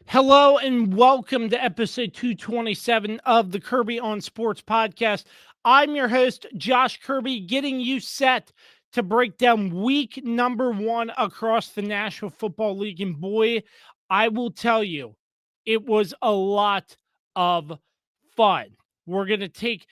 Hello and welcome to episode 227 of the Kirby on Sports podcast. I'm your host, Josh Kirby, getting you set to break down week number 1 across the National Football League. And boy, I will tell you, it was a lot of fun. We're going to take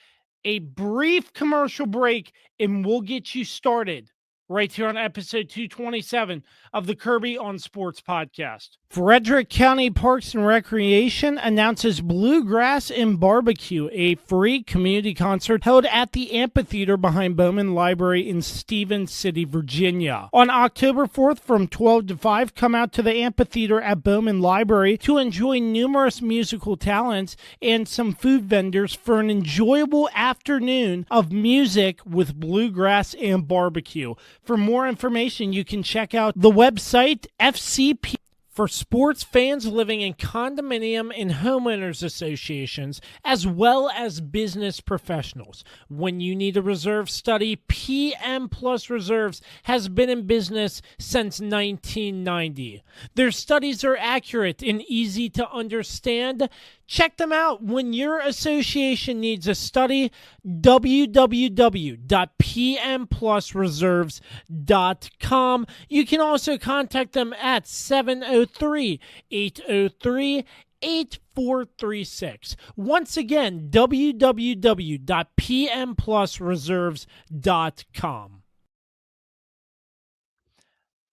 a brief commercial break and we'll get you started right here on episode 227 of the Kirby on Sports podcast. Frederick County Parks and Recreation announces Bluegrass and Barbecue, a free community concert held at the amphitheater behind Bowman Library in Stevens City, Virginia. On October 4th from 12 to 5, come out to the amphitheater at Bowman Library to enjoy numerous musical talents and some food vendors for an enjoyable afternoon of music with bluegrass and barbecue. For more information, you can check out the website FCP. For sports fans living in condominium and homeowners associations, as well as business professionals. When you need a reserve study, PM Plus Reserves has been in business since 1990. Their studies are accurate and easy to understand. Check them out when your association needs a study. www.pmplusreserves.com. You can also contact them at 703-803-8436. Once again, www.pmplusreserves.com.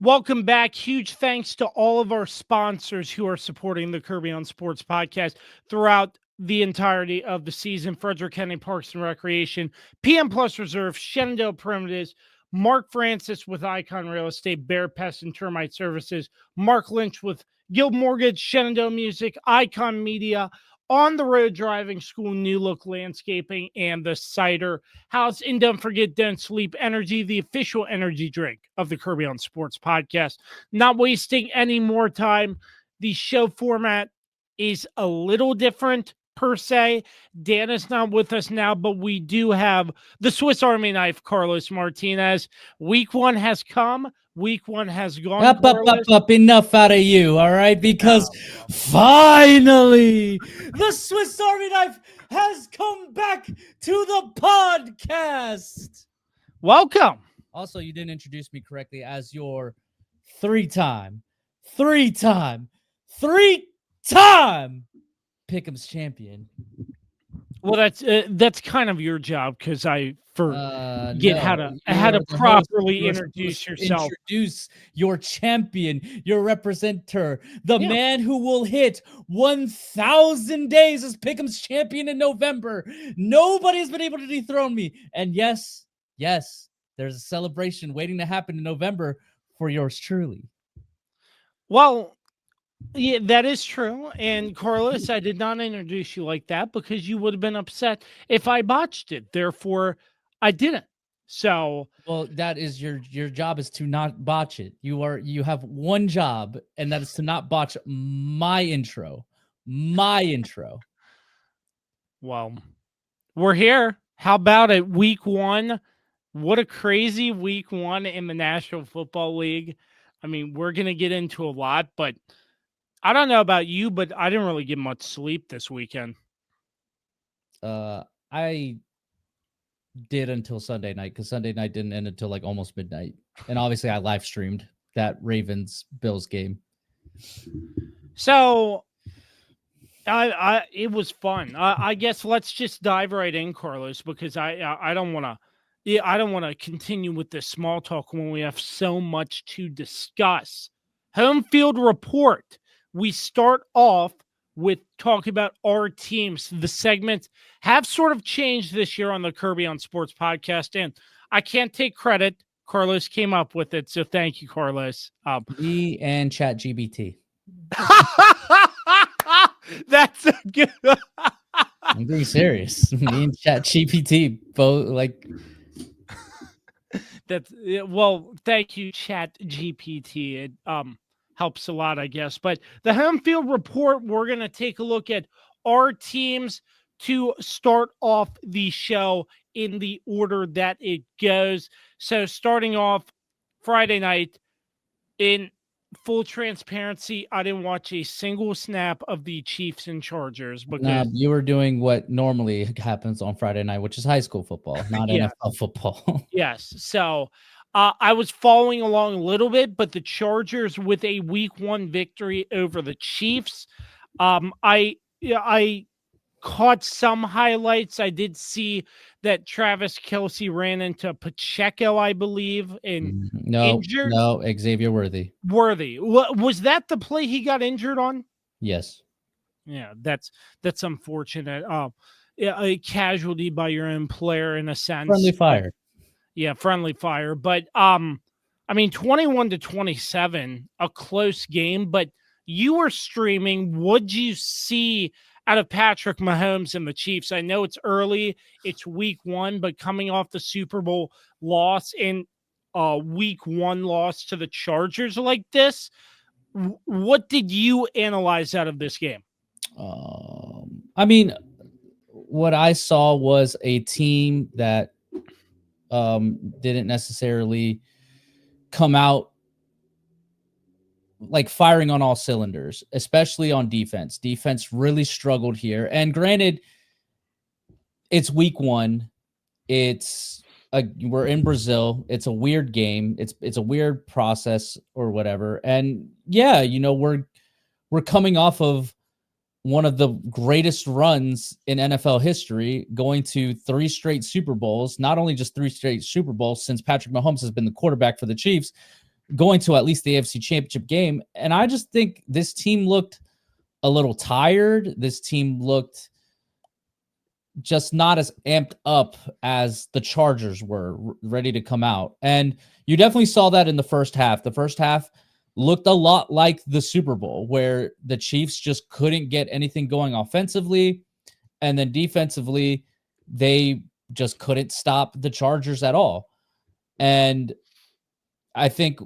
Welcome back. Huge thanks to all of our sponsors who are supporting the Kirby on Sports podcast throughout the entirety of the season. Frederick County Parks and Recreation, PM Plus Reserve, Shenandoah Primitives, Mark Francis with Icon Real Estate, Bear Pest and Termite Services, Mark Lynch with Guild Mortgage, Shenandoah Music, Icon Media, On the Road Driving School, New Look Landscaping, and the Cider House. And don't forget, Don't Sleep Energy, the official energy drink of the Kirby on Sports podcast. Not wasting any more time. The show format is a little different per se. Dan is not with us now, but we do have the Swiss Army knife, Carlos Martinez. Week 1 has come. Week 1 has gone. Up. Enough out of you, all right? Because finally, the Swiss Army knife has come back to the podcast. Welcome. Also, you didn't introduce me correctly as your three-time Pick'em's champion. Well, that's kind of your job because I forget how to properly introduce yourself. Introduce your champion, your representer, the man who will hit 1,000 days as Pick'em's champion in November. Nobody's been able to dethrone me. And yes, there's a celebration waiting to happen in November for yours truly. Well, yeah, that is true. And Carlos, I did not introduce you like that because you would have been upset if I botched it. Therefore, I didn't. So, well, that is your job is to not botch it. You have one job, and that is to not botch my intro. Well, we're here. How about it? Week 1. What a crazy week 1 in the National Football League. I mean, we're going to get into a lot, but I don't know about you, but I didn't really get much sleep this weekend. I did until Sunday night because Sunday night didn't end until like almost midnight. And obviously I live streamed that Ravens-Bills game. So it was fun. I guess let's just dive right in, Carlos, because I don't want to continue with this small talk when we have so much to discuss. Home field report. We start off with talking about our teams. The segments have sort of changed this year on the Kirby on Sports podcast, and I can't take credit. Carlos came up with it, so thank you, Carlos. Me and ChatGPT. That's a good. I'm being serious. Me and ChatGPT both like. That's well. Thank you, ChatGPT. It helps a lot, I guess. But the home field report, we're going to take a look at our teams to start off the show in the order that it goes. So starting off Friday night in full transparency, I didn't watch a single snap of the Chiefs and Chargers Nah, because you were doing what normally happens on Friday night, which is high school football, not yeah, NFL football. yes. So I was following along a little bit, but the Chargers with a week 1 victory over the Chiefs. I caught some highlights. I did see that Travis Kelce ran into Pacheco, I believe, and No, injured. no, Xavier Worthy. Was that the play he got injured on? Yes. Yeah, that's unfortunate. Yeah, a casualty by your own player in a sense. Friendly fire. Yeah, friendly fire. But I mean, 21-27, a close game, but you were streaming. What'd you see out of Patrick Mahomes and the Chiefs? I know it's early, it's week 1, but coming off the Super Bowl loss and week 1 loss to the Chargers like this, what did you analyze out of this game? I mean, what I saw was a team that didn't necessarily come out like firing on all cylinders, especially on defense. Defense really struggled here. And granted, it's week 1. We're in Brazil. It's a weird game. It's a weird process or whatever. And yeah, we're coming off of one of the greatest runs in NFL history, going to 3 straight Super Bowls, not only just 3 straight Super Bowls since Patrick Mahomes has been the quarterback for the Chiefs, going to at least the AFC Championship game. And I just think this team looked a little tired. This team looked just not as amped up as the Chargers were, ready to come out. And you definitely saw that in the first half. The first half looked a lot like the Super Bowl, where the Chiefs just couldn't get anything going offensively. And then defensively, they just couldn't stop the Chargers at all. And I think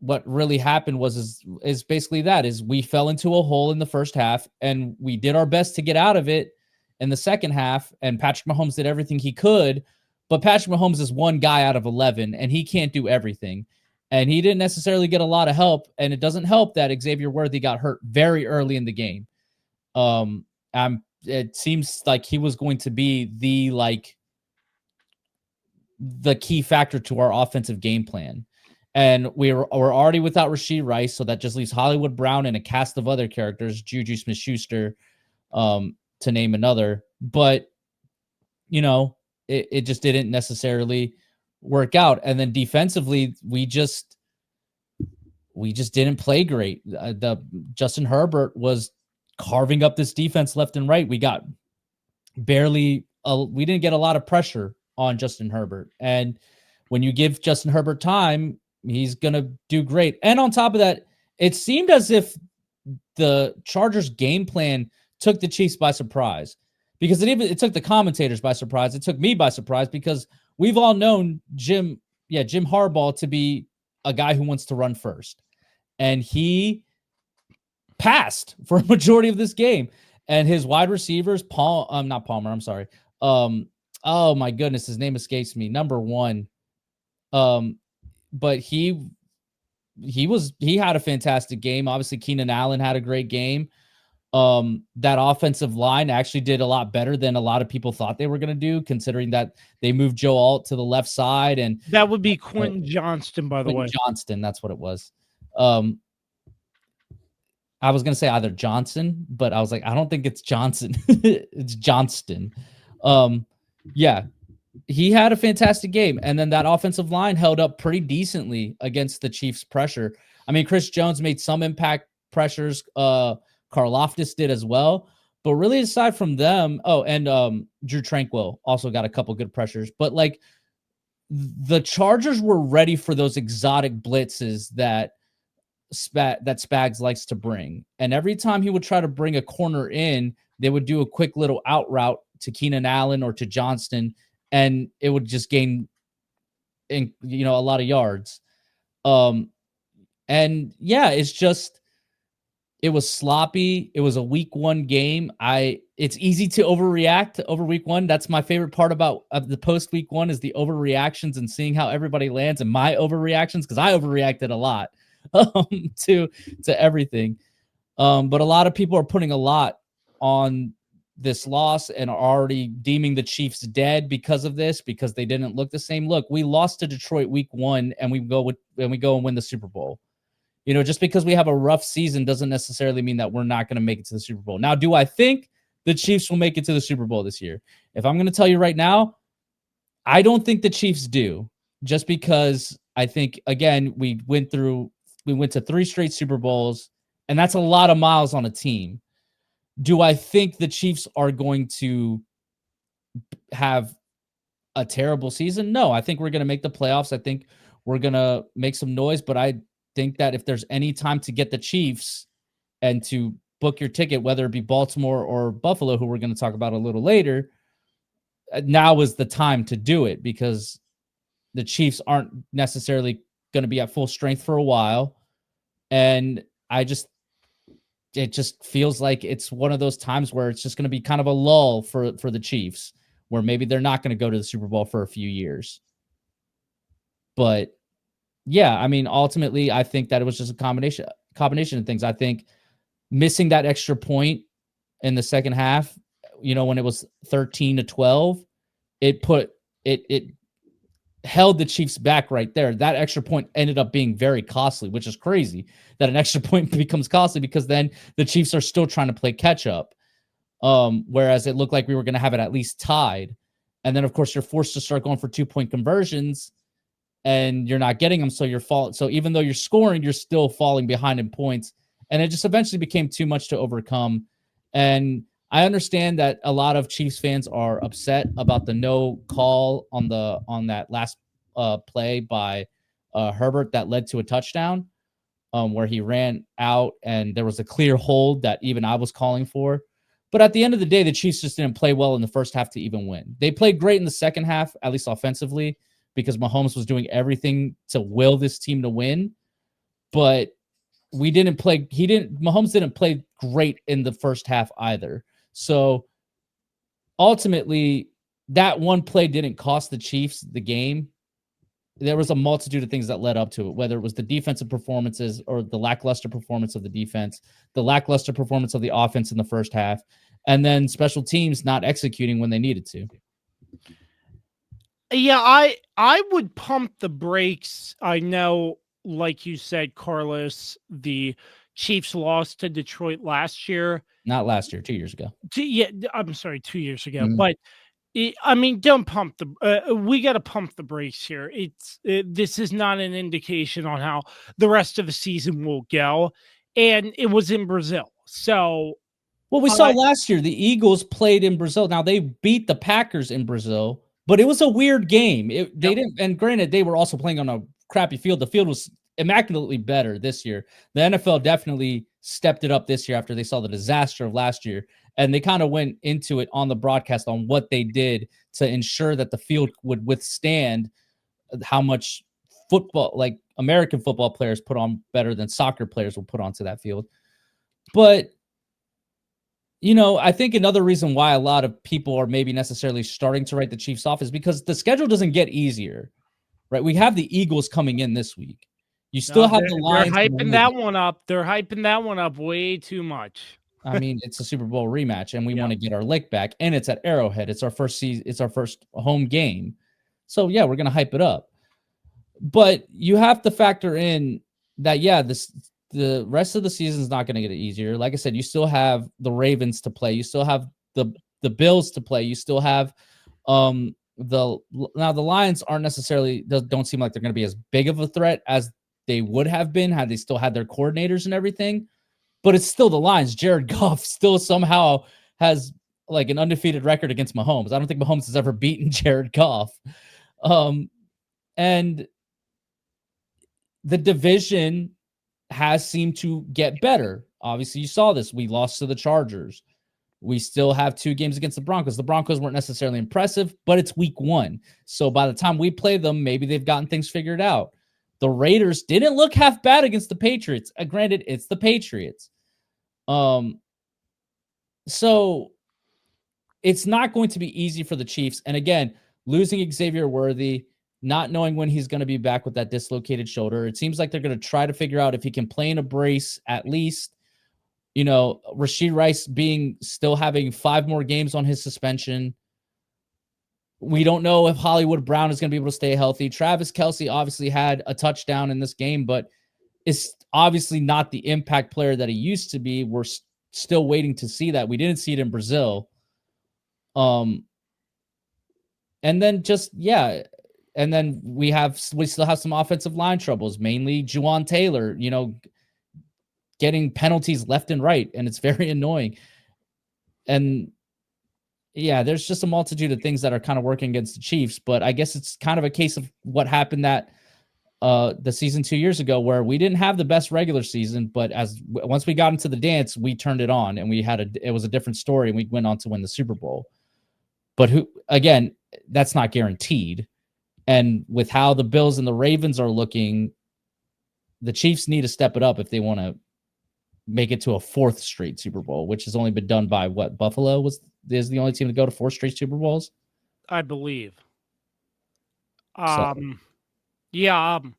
what really happened is basically that is we fell into a hole in the first half and we did our best to get out of it in the second half. And Patrick Mahomes did everything he could, but Patrick Mahomes is one guy out of 11 and he can't do everything. And he didn't necessarily get a lot of help. And it doesn't help that Xavier Worthy got hurt very early in the game. It seems like he was going to be the key factor to our offensive game plan. And we're already without Rashee Rice, so that just leaves Hollywood Brown and a cast of other characters, Juju Smith-Schuster, to name another. But, it just didn't necessarily work out. And then defensively, we just didn't play great. Justin Herbert was carving up this defense left and right. We got we didn't get a lot of pressure on Justin Herbert. And when you give Justin Herbert time, he's going to do great. And on top of that, it seemed as if the Chargers game plan took the Chiefs by surprise, because it took the commentators by surprise. It took me by surprise, because we've all known Jim Harbaugh to be a guy who wants to run first. And he passed for a majority of this game. And his wide receivers, not Palmer, I'm sorry. Oh my goodness, his name escapes me. Number 1. But he had a fantastic game. Obviously, Keenan Allen had a great game. That offensive line actually did a lot better than a lot of people thought they were going to do, considering that they moved Joe Alt to the left side. And that would be Quentin Johnston, by the way. Johnston, that's what it was. I was going to say either Johnson, but I was like, I don't think it's Johnson. It's Johnston. Yeah, he had a fantastic game. And then that offensive line held up pretty decently against the Chiefs' pressure. I mean, Chris Jones made some impact pressures. Karlaftis did as well. But really, aside from them, and Drew Tranquil also got a couple good pressures. But the Chargers were ready for those exotic blitzes that Spags likes to bring. And every time he would try to bring a corner in, they would do a quick little out route to Keenan Allen or to Johnston, and it would just gain a lot of yards. And yeah, it was sloppy. It was a week 1 game. It's easy to overreact over week 1. That's my favorite part about the post week 1 is the overreactions and seeing how everybody lands, and my overreactions, because I overreacted a lot. to everything. But a lot of people are putting a lot on this loss and are already deeming the Chiefs dead because of this, because they didn't look the same. Look, we lost to Detroit week 1 and we go and win the Super Bowl. Just because we have a rough season doesn't necessarily mean that we're not going to make it to the Super Bowl. Now, do I think the Chiefs will make it to the Super Bowl this year? If I'm going to tell you right now, I don't think the Chiefs do, just because I think, again, we went to 3 straight Super Bowls, and that's a lot of miles on a team. Do I think the Chiefs are going to have a terrible season? No, I think we're going to make the playoffs. I think we're going to make some noise, but I think that if there's any time to get the Chiefs and to book your ticket, whether it be Baltimore or Buffalo, who we're going to talk about a little later, now is the time to do it, because the Chiefs aren't necessarily going to be at full strength for a while. And it just feels like it's one of those times where it's just going to be kind of a lull for the Chiefs, where maybe they're not going to go to the Super Bowl for a few years. But yeah, I mean, ultimately, I think that it was just a combination of things. I think missing that extra point in the second half, when it was 13-12, it held the Chiefs back right there. That extra point ended up being very costly, which is crazy that an extra point becomes costly, because then the Chiefs are still trying to play catch up. Whereas it looked like we were going to have it at least tied. And then, of course, you're forced to start going for 2-point conversions, and you're not getting them. So you're falling. So even though you're scoring, you're still falling behind in points. And it just eventually became too much to overcome. And I understand that a lot of Chiefs fans are upset about the no call on that last play by Herbert that led to a touchdown, where he ran out and there was a clear hold that even I was calling for. But at the end of the day, the Chiefs just didn't play well in the first half to even win. They played great in the second half, at least offensively, because Mahomes was doing everything to will this team to win. But Mahomes didn't play great in the first half either. So ultimately, that one play didn't cost the Chiefs the game. There was a multitude of things that led up to it, whether it was the defensive performances or the lackluster performance of the defense, the lackluster performance of the offense in the first half, and then special teams not executing when they needed to. Yeah, I would pump the brakes. I know, like you said, Carlos, the Chiefs lost to Detroit last year. Not last year, 2 years ago. Yeah, I'm sorry, 2 years ago. Mhm. But I mean, don't pump we got to pump the brakes here. This is not an indication on how the rest of the season will go, and it was in Brazil. So, well, we saw last year the Eagles played in Brazil. Now they beat the Packers in Brazil, but it was a weird game. They didn't, and granted, they were also playing on a crappy field. The field was immaculately better this year. The NFL definitely stepped it up this year after they saw the disaster of last year. And they kind of went into it on the broadcast on what they did to ensure that the field would withstand how much football, like American football players put on better than soccer players will put onto that field. But, I think another reason why a lot of people are maybe necessarily starting to write the Chiefs off is because the schedule doesn't get easier, right? We have the Eagles coming in this week. You still have the Lions. They're hyping that one up. They're hyping that one up way too much. I mean, it's a Super Bowl rematch, and we want to get our lick back, and it's at Arrowhead. It's our first It's our first home game, so yeah, we're gonna hype it up. But you have to factor in that, the rest of the season is not going to get easier. Like I said, you still have the Ravens to play. You still have the Bills to play. You still have the Lions aren't necessarily don't seem like they're going to be as big of a threat as they would have been had they still had their coordinators and everything. But it's still the Lions. Jared Goff still somehow has like an undefeated record against Mahomes. I don't think Mahomes has ever beaten Jared Goff. And the division has seemed to get better. Obviously, you saw this. We lost to the Chargers. We still have 2 games against the Broncos. The Broncos weren't necessarily impressive, but it's week 1. So by the time we play them, maybe they've gotten things figured out. The Raiders didn't look half bad against the Patriots. Granted, it's the Patriots. So it's not going to be easy for the Chiefs. And again, losing Xavier Worthy, not knowing when he's going to be back with that dislocated shoulder. It seems like they're going to try to figure out if he can play in a brace at least. Rashee Rice still having 5 more games on his suspension. We don't know if Hollywood Brown is going to be able to stay healthy. Travis Kelce obviously had a touchdown in this game, but is obviously not the impact player that he used to be. We're still waiting to see that. We didn't see it in Brazil. And then we still have some offensive line troubles, mainly Juwan Taylor, getting penalties left and right, and it's very annoying. And yeah, there's just a multitude of things that are kind of working against the Chiefs, but I guess it's kind of a case of what happened that the season 2 years ago, where we didn't have the best regular season, but once we got into the dance, we turned it on, and it was a different story, and we went on to win the Super Bowl. But again, that's not guaranteed. And with how the Bills and the Ravens are looking, the Chiefs need to step it up if they want to make it to a 4th straight Super Bowl, which has only been done by Buffalo is the only team to go to 4 straight Super Bowls, I believe. So. The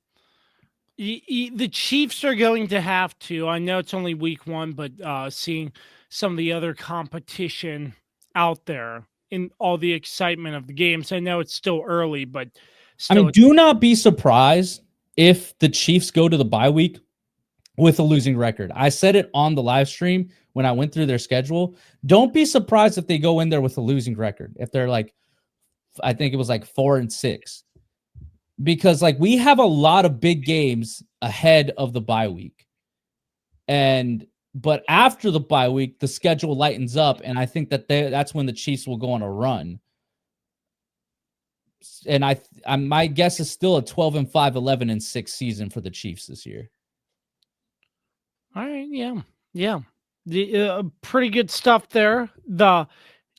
Chiefs are going to have to. I know it's only week 1, but seeing some of the other competition out there in all the excitement of the games, I know it's still early, but still, do not be surprised if the Chiefs go to the bye week with a losing record. I said it on the live stream when I went through their schedule. Don't be surprised if they go in there with a losing record. If they're I think it was 4-6, because we have a lot of big games ahead of the bye week. But after the bye week, the schedule lightens up, and I think that's when the Chiefs will go on a run. And my guess is still a 12-5, 11-6 season for the Chiefs this year. All right, yeah. The pretty good stuff there. The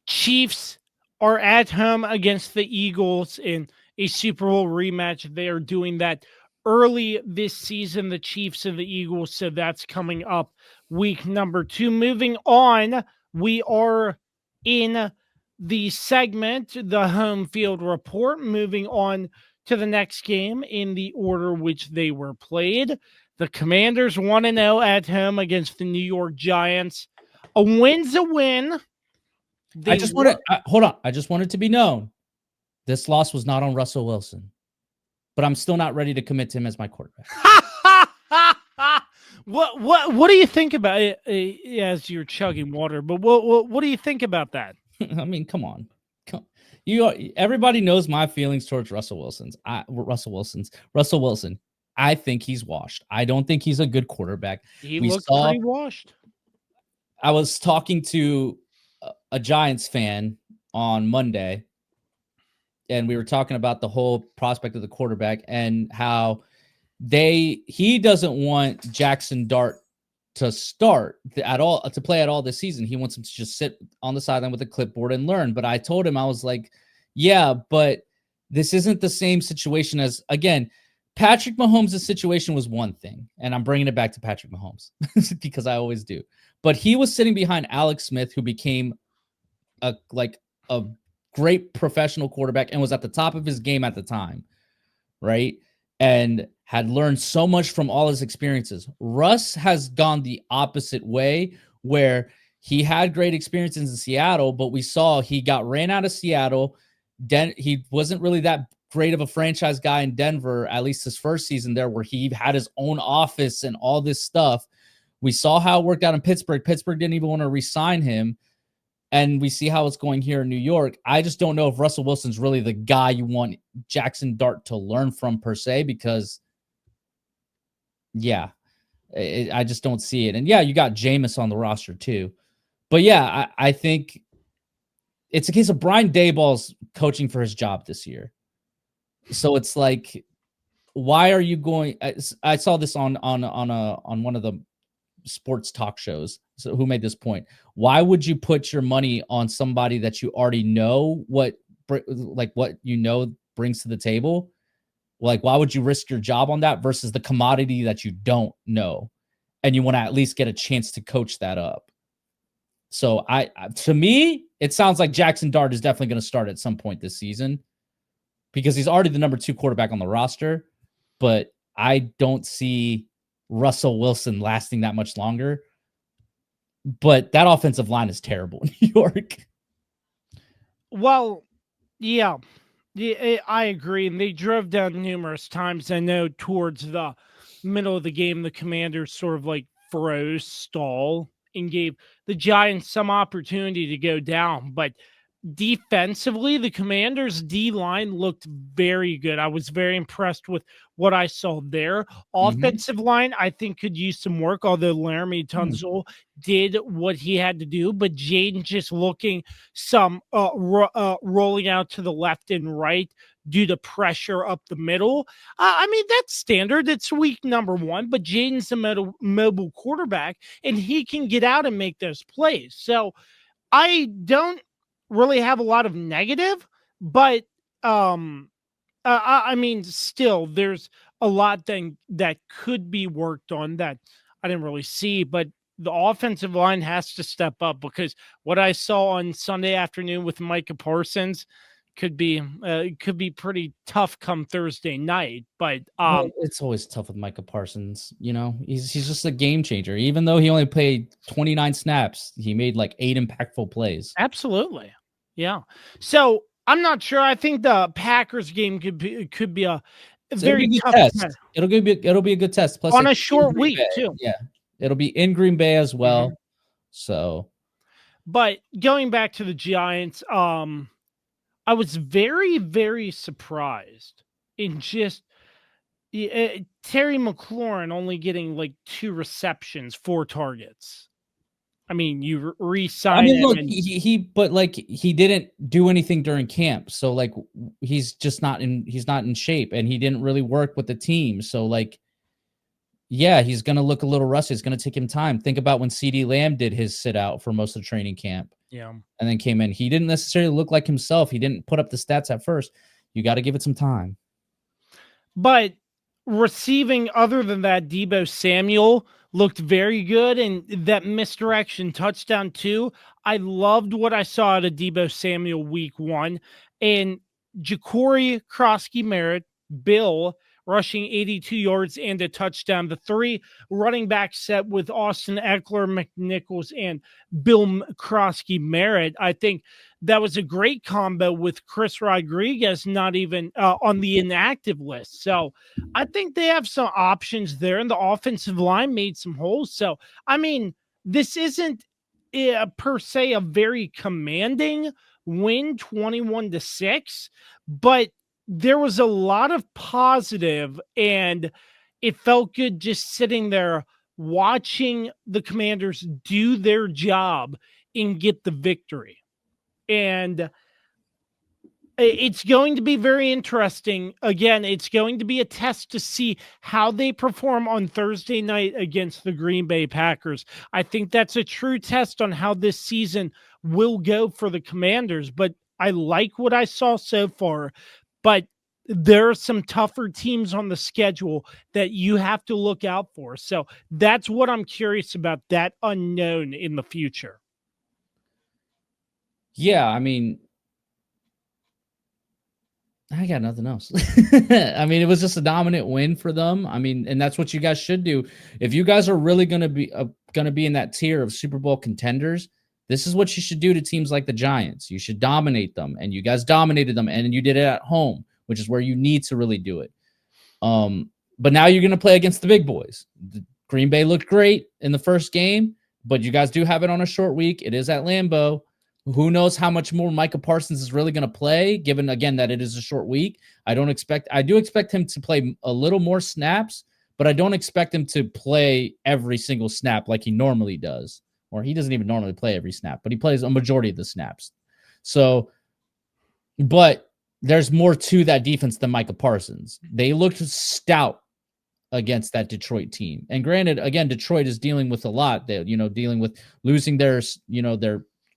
Chiefs are at home against the Eagles in a Super Bowl rematch. They are doing that early this season, the Chiefs and the Eagles, so that's coming up week number 2. Moving on, we are in the segment, the home field report, moving on to the next game in the order which they were played. The Commanders 1-0 at home against the New York Giants. A win's a win. Hold on. I just want it to be known, this loss was not on Russell Wilson, but I'm still not ready to commit to him as my quarterback. What do you think about it as you're chugging water? But what do you think about that? I mean, come on. Everybody knows my feelings towards Russell Wilson. I think he's washed. I don't think he's a good quarterback. He looked pretty washed. I was talking to a Giants fan on Monday, and we were talking about the whole prospect of the quarterback and how he doesn't want Jackson Dart to start at all, to play at all this season. He wants him to just sit on the sideline with a clipboard and learn. But I told him, I was like, yeah, but this isn't the same situation as, again, Patrick Mahomes' situation was one thing, and I'm bringing it back to Patrick Mahomes because I always do. But he was sitting behind Alex Smith, who became a great professional quarterback and was at the top of his game at the time, right? And had learned so much from all his experiences. Russ has gone the opposite way, where he had great experiences in Seattle, but we saw he got ran out of Seattle. He wasn't really that great of a franchise guy in Denver, at least his first season there, where he had his own office and all this stuff. We saw how it worked out in Pittsburgh. Pittsburgh didn't even want to re-sign him. And we see how it's going here in New York. I just don't know if Russell Wilson's really the guy you want Jackson Dart to learn from per se, because, yeah, I just don't see it. And, yeah, you got Jameis on the roster too. But, yeah, I think it's a case of Brian Daboll's coaching for his job this year. So it's like, why are you going? I saw this on one of the sports talk shows. So who made this point? Why would you put your money on somebody that you already know what you know brings to the table? Like, why would you risk your job on that versus the commodity that you don't know, and you want to at least get a chance to coach that up? So to me, it sounds like Jackson Dart is definitely going to start at some point this season. because he's already the number 2 quarterback on the roster, but I don't see Russell Wilson lasting that much longer. But that offensive line is terrible in New York. Well, yeah. Yeah, I agree. And they drove down numerous times. I know towards the middle of the game, the Commanders sort of like froze, stall, and gave the Giants some opportunity to go down. But defensively, the Commanders' D line looked very good. I was very impressed with what I saw there. Offensive line, I think, could use some work, although Laramie Tunsil did what he had to do. But Jaden just looking some rolling out to the left and right due to pressure up the middle. I mean, that's standard. It's week number 1, but Jaden's a mobile quarterback, and he can get out and make those plays. So I don't really have a lot of negative, but I mean, still, there's a lot that could be worked on that I didn't really see, but the offensive line has to step up, because what I saw on Sunday afternoon with Micah Parsons could be pretty tough come Thursday night. But Well, it's always tough with Micah Parsons. You know, he's just a game changer. Even though he only played 29 snaps, he made like 8 impactful plays. Absolutely, yeah. So I'm not sure. I think the Packers game could be a very tough test. It'll be a good test. Plus, on a short week too. Yeah, it'll be in Green Bay as well. So, but going back to the Giants, I was very, very surprised in just Terry McLaurin only getting like 2 receptions, 4 targets. I mean, you re-sign him. Look, he didn't do anything during camp, so like he's not in shape, and he didn't really work with the team. So like, yeah, he's gonna look a little rusty. It's gonna take him time. Think about when CeeDee Lamb did his sit out for most of training camp. Yeah. And then came in. He didn't necessarily look like himself. He didn't put up the stats at first. You got to give it some time. But receiving, other than that, Deebo Samuel looked very good, and that misdirection touchdown too. I loved what I saw out of Deebo Samuel week 1, and Ja'Cory Krosky-Merritt, Bill rushing 82 yards and a touchdown. The 3 running back set with Austin Eckler, McNichols, and Bill Krosky-Merritt. I think that was a great combo with Chris Rodriguez not even on the inactive list. So I think they have some options there, and the offensive line made some holes. So, I mean, this isn't per se a very commanding win, 21-6, but there was a lot of positive, and it felt good just sitting there watching the Commanders do their job and get the victory. And it's going to be very interesting. Again, it's going to be a test to see how they perform on Thursday night against the Green Bay Packers. I think that's a true test on how this season will go for the Commanders, but I like what I saw so far. But there are some tougher teams on the schedule that you have to look out for. So that's what I'm curious about, that unknown in the future. Yeah, I mean, I got nothing else. I mean, it was just a dominant win for them. I mean, and that's what you guys should do. If you guys are really going to be in that tier of Super Bowl contenders, this is what you should do to teams like the Giants. You should dominate them, and you guys dominated them, and you did it at home, which is where you need to really do it. But now you're going to play against the big boys. Green Bay looked great in the first game, but you guys do have it on a short week. It is at Lambeau. Who knows how much more Micah Parsons is really going to play, given, again, that it is a short week. I do expect him to play a little more snaps, but I don't expect him to play every single snap like he normally does. Or he doesn't even normally play every snap, but he plays a majority of the snaps. So, but there's more to that defense than Micah Parsons. They looked stout against that Detroit team. And granted, again, Detroit is dealing with a lot. They're, dealing with losing their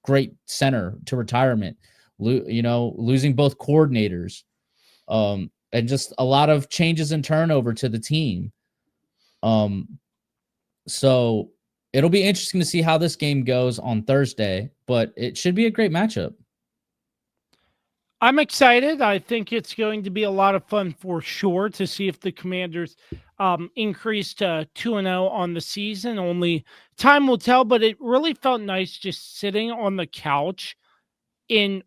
great center to retirement, losing both coordinators, and just a lot of changes and turnover to the team. So it'll be interesting to see how this game goes on Thursday, but it should be a great matchup. I'm excited. I think it's going to be a lot of fun for sure to see if the Commanders increase to 2-0 on the season. Only time will tell, but it really felt nice just sitting on the couch in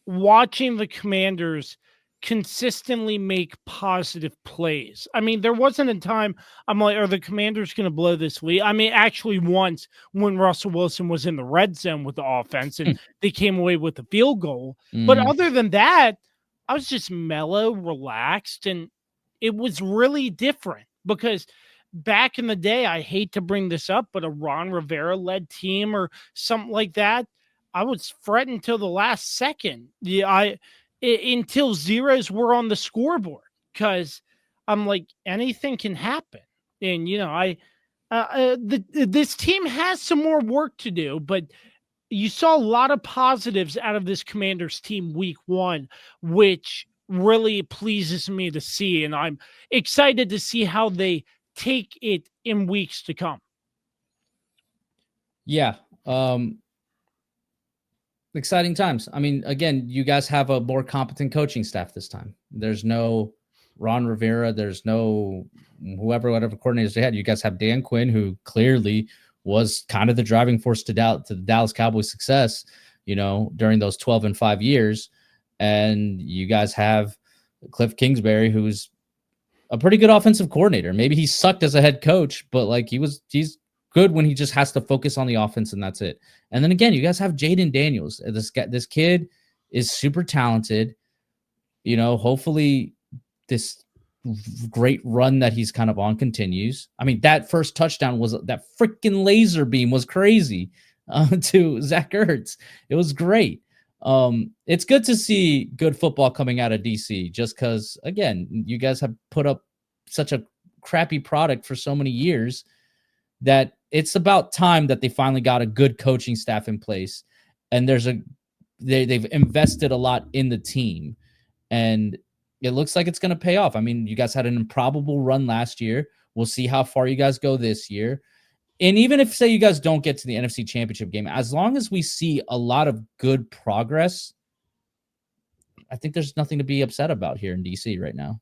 watching the Commanders consistently make positive plays. I mean, there wasn't a time I'm like, are the Commanders going to blow this lead? I mean, actually, once when Russell Wilson was in the red zone with the offense and they came away with a field goal. But other than that, I was just mellow, relaxed, and it was really different because back in the day, I hate to bring this up, but a Ron Rivera led team or something like that, I was fretting until the last second. Yeah, until zeros were on the scoreboard because I'm like anything can happen, and this team has some more work to do, but you saw a lot of positives out of this Commanders team week one, which really pleases me to see, and I'm excited to see how they take it in weeks to come. Yeah. Exciting times. I mean, again, you guys have a more competent coaching staff this time. There's no Ron Rivera. There's no whatever coordinators they had. You guys have Dan Quinn, who clearly was kind of the driving force to the Dallas Cowboys' success, during those 12-5 years. And you guys have Cliff Kingsbury, who's a pretty good offensive coordinator. Maybe he sucked as a head coach, but he's good when he just has to focus on the offense and that's it. And then again, you guys have Jaden Daniels. This kid is super talented. Hopefully this great run that he's kind of on continues. I mean, that first touchdown that freaking laser beam was crazy to Zach Ertz. It was great. It's good to see good football coming out of DC just because, again, you guys have put up such a crappy product for so many years that it's about time that they finally got a good coaching staff in place. And they've invested a lot in the team. And it looks like it's going to pay off. I mean, you guys had an improbable run last year. We'll see how far you guys go this year. And even if, say, you guys don't get to the NFC Championship game, as long as we see a lot of good progress, I think there's nothing to be upset about here in DC right now.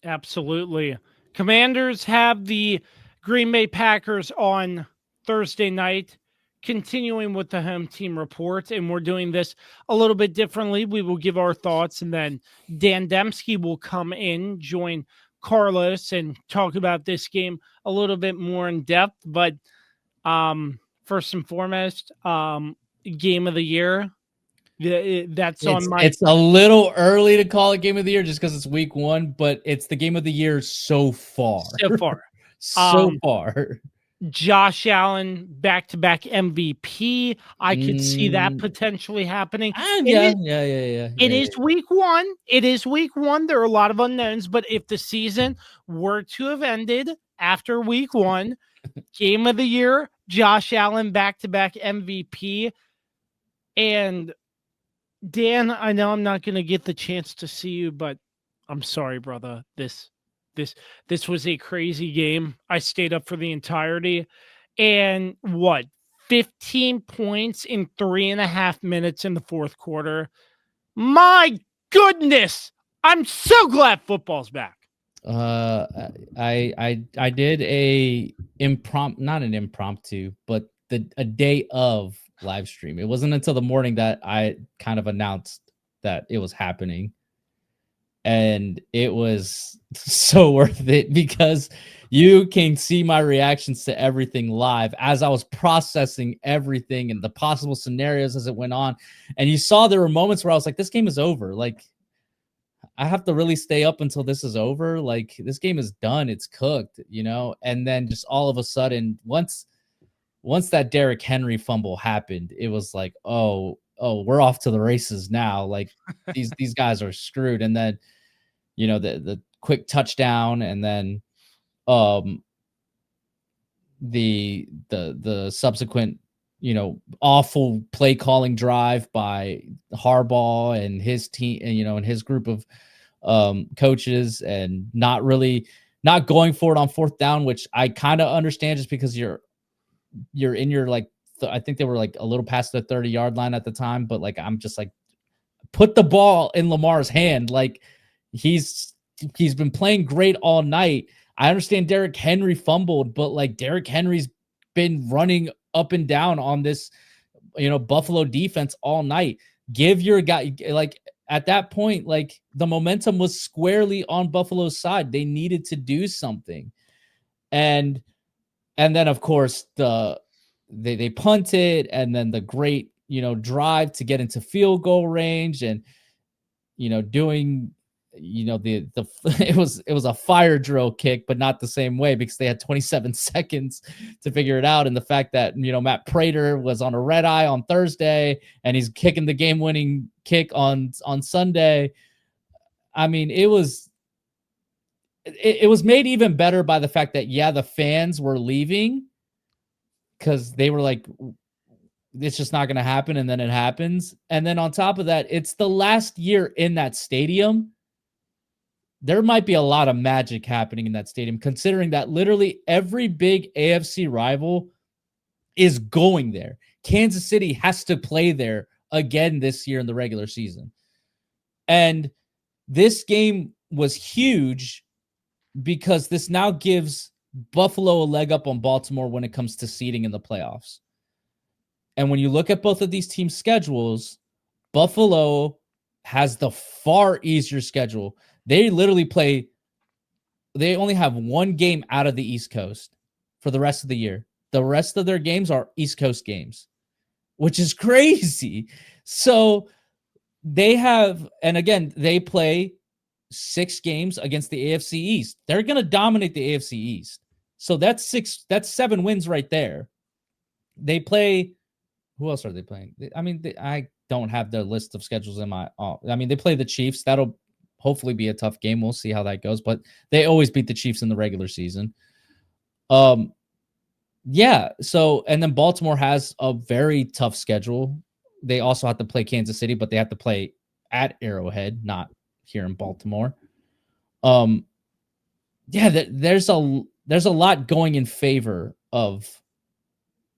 Absolutely. Commanders have the Green Bay Packers on Thursday night, continuing with the home team report, and we're doing this a little bit differently. We will give our thoughts, and then Dan Dembski will come in, join Carlos, and talk about this game a little bit more in depth. But first and foremost, game of the year. It's a little early to call it game of the year just because it's week one, but it's the game of the year so far. So far. Josh Allen, back-to-back MVP. I could see that potentially happening. It is week one. It is week one. There are a lot of unknowns, but if the season were to have ended after week one, game of the year, Josh Allen, back-to-back MVP. And Dan, I know I'm not going to get the chance to see you, but I'm sorry, brother. This was a crazy game. I stayed up for the entirety. And 15 points in 3.5 minutes in the fourth quarter. My goodness. I'm so glad football's back. I did not an impromptu, but a day of live stream. It wasn't until the morning that I kind of announced that it was happening. And it was so worth it because you can see my reactions to everything live as I was processing everything and the possible scenarios as it went on. And you saw there were moments where I was like, this game is over. Like, I have to really stay up until this is over. Like, this game is done. It's cooked, And then just all of a sudden, once that Derrick Henry fumble happened, it was like, oh, we're off to the races now. Like these guys are screwed. And then, the quick touchdown, and then the subsequent, awful play calling drive by Harbaugh and his team, and and his group of coaches, and not going for it on fourth down, which I kind of understand just because you're in your I think they were like a little past the 30-yard line at the time, but like I'm just like put the ball in Lamar's hand. Like, he's been playing great all night. I understand Derrick Henry fumbled, but like Derrick Henry's been running up and down on this, Buffalo defense all night. Give your guy, like, at that point, like, the momentum was squarely on Buffalo's side. They needed to do something. And then of course they punted, and then the great, drive to get into field goal range, and doing, the it was a fire drill kick, but not the same way, because they had 27 seconds to figure it out. And the fact that, Matt Prater was on a red eye on Thursday and he's kicking the game-winning kick on Sunday. I mean, it was made even better by the fact that, the fans were leaving because they were like, it's just not going to happen. And then it happens. And then on top of that, it's the last year in that stadium. There might be a lot of magic happening in that stadium, considering that literally every big AFC rival is going there. Kansas City has to play there again this year in the regular season. And this game was huge because this now gives Buffalo a leg up on Baltimore when it comes to seeding in the playoffs. And when you look at both of these teams' schedules, Buffalo has the far easier schedule. They literally they only have one game out of the East Coast for the rest of the year. The rest of their games are East Coast games, which is crazy. So they have, and again, they play 6 games against the AFC East. They're going to dominate the AFC East. So that's 7 wins right there. They play, who else are they playing? I mean, I don't have their list of schedules in my, I mean, they play the Chiefs. That'll hopefully be a tough game. We'll see how that goes, but they always beat the Chiefs in the regular season. Yeah. So, and then Baltimore has a very tough schedule. They also have to play Kansas City, but they have to play at Arrowhead, not here in Baltimore. Yeah, there's a lot going in favor of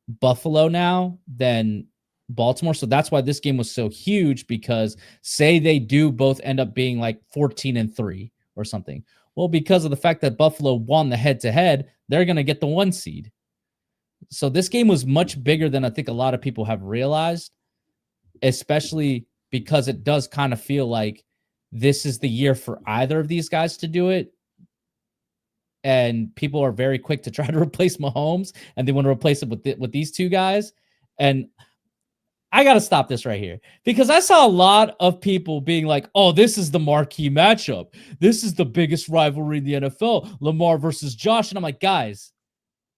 Buffalo now than Baltimore. So that's why this game was so huge, because say they do both end up being like 14-3 or something. Well, because of the fact that Buffalo won the head-to-head, they're going to get the 1 seed. So this game was much bigger than I think a lot of people have realized, especially because it does kind of feel like this is the year for either of these guys to do it. And people are very quick to try to replace Mahomes, and they want to replace it with these two guys. And I got to stop this right here, because I saw a lot of people being like, oh, this is the marquee matchup. This is the biggest rivalry in the NFL, Lamar versus Josh. And I'm like, guys,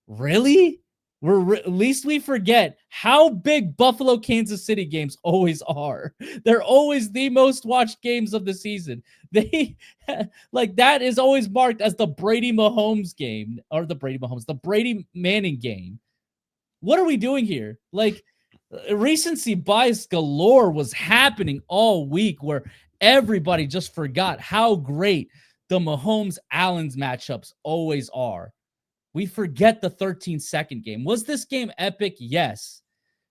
really? At least we forget how big Buffalo Kansas City games always are. They're always the most watched games of the season. They like that is always marked as the Brady Mahomes game, or the Brady Manning game. What are we doing here? Like, recency bias galore was happening all week, where everybody just forgot how great the Mahomes Allen's matchups always are. We forget the 13-second game. Was this game epic? Yes.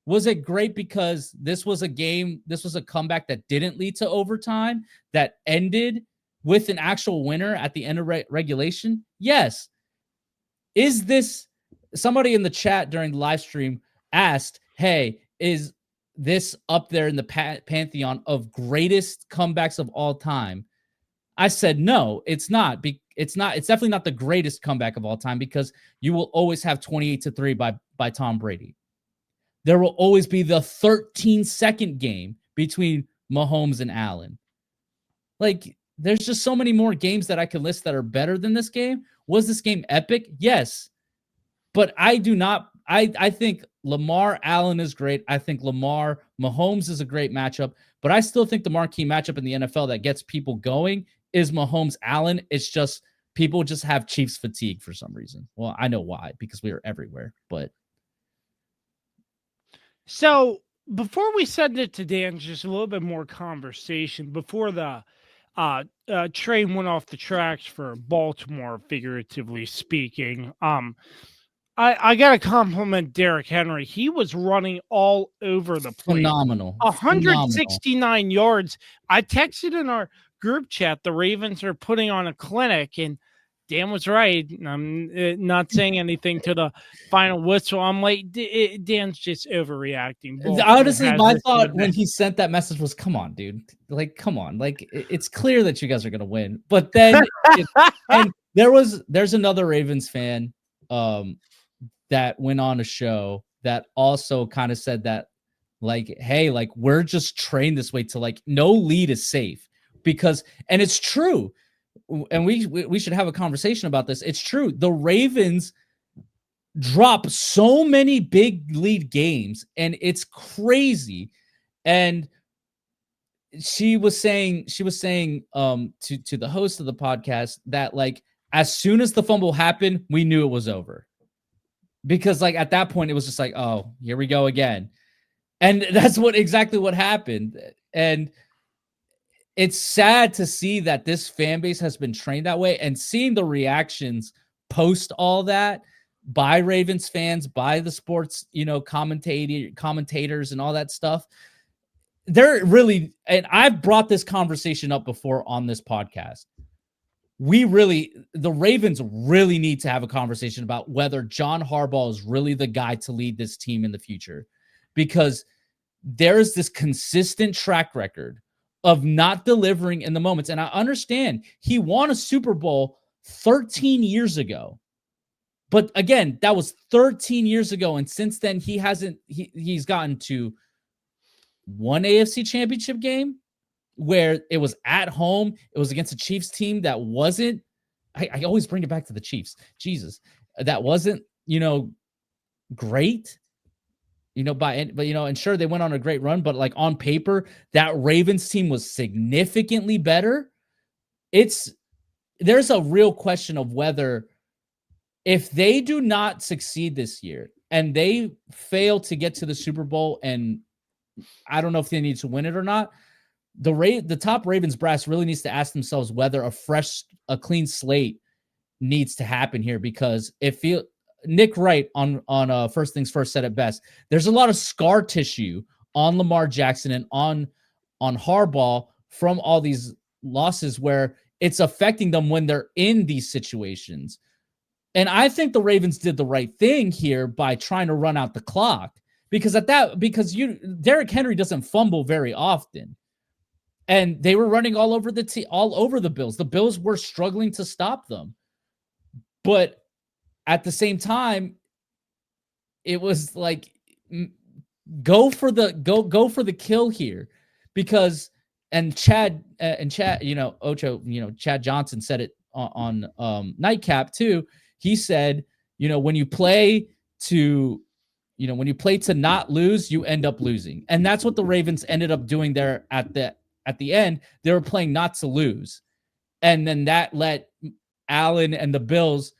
Was it great because this was a comeback that didn't lead to overtime, that ended with an actual winner at the end of regulation? Yes. Is this, somebody in the chat during the live stream asked, hey, is this up there in the pantheon of greatest comebacks of all time? I said, no, it's not. It's definitely not the greatest comeback of all time, because you will always have 28-3 by Tom Brady. There will always be the 13-second game between Mahomes and Allen. Like, there's just so many more games that I could list that are better than this game. Was this game epic? Yes. But I think Lamar Allen is great. I think Lamar Mahomes is a great matchup, but I still think the marquee matchup in the NFL that gets people going is Mahomes Allen. It's just people just have Chiefs fatigue for some reason. Well, I know why, because we are everywhere, but. So before we send it to Dan, just a little bit more conversation before the train went off the tracks for Baltimore, figuratively speaking. I got to compliment Derrick Henry. He was running all over the place. Phenomenal. 169 yards. I texted in our group chat, the Ravens are putting on a clinic, and Dan was right. I'm not saying anything to the final whistle. I'm like, Dan's just overreacting. Honestly, my thought when he sent that message was, come on, dude. Like, come on. Like, it's clear that you guys are going to win. But then, and there's another Ravens fan that went on a show that also kind of said that, like, hey, like, we're just trained this way to, like, no lead is safe. Because, and it's true. And we should have a conversation about this. It's true. The Ravens drop so many big lead games, and it's crazy. And she was saying to the host of the podcast that, like, as soon as the fumble happened, we knew it was over. Because, like, at that point, it was just like, oh, here we go again. And that's exactly what happened. And it's sad to see that this fan base has been trained that way, and seeing the reactions post all that by Ravens fans, by the sports, commentators and all that stuff. They're really, and I've brought this conversation up before on this podcast. The Ravens really need to have a conversation about whether John Harbaugh is really the guy to lead this team in the future, because there is this consistent track record of not delivering in the moments. And I understand he won a Super Bowl 13 years ago. But again, that was 13 years ago. And since then, he's gotten to one AFC championship game where it was at home. It was against a Chiefs team that wasn't, I always bring it back to the Chiefs. Jesus, that wasn't, great. And sure, they went on a great run, but, like, on paper, that Ravens team was significantly better. There's a real question of whether, if they do not succeed this year and they fail to get to the Super Bowl, and I don't know if they need to win it or not, the top Ravens brass really needs to ask themselves whether a clean slate needs to happen here, because Nick Wright on First Things First said it best. There's a lot of scar tissue on Lamar Jackson and on Harbaugh from all these losses where it's affecting them when they're in these situations. And I think the Ravens did the right thing here by trying to run out the clock, because Derrick Henry doesn't fumble very often. And they were running all over the Bills. The Bills were struggling to stop them. But at the same time, it was like, go for the kill here, because Chad Ocho, Chad Johnson said it on Nightcap too. He said, when you play to not lose, you end up losing, and that's what the Ravens ended up doing there at the end. They were playing not to lose, and then that let Allen and the Bills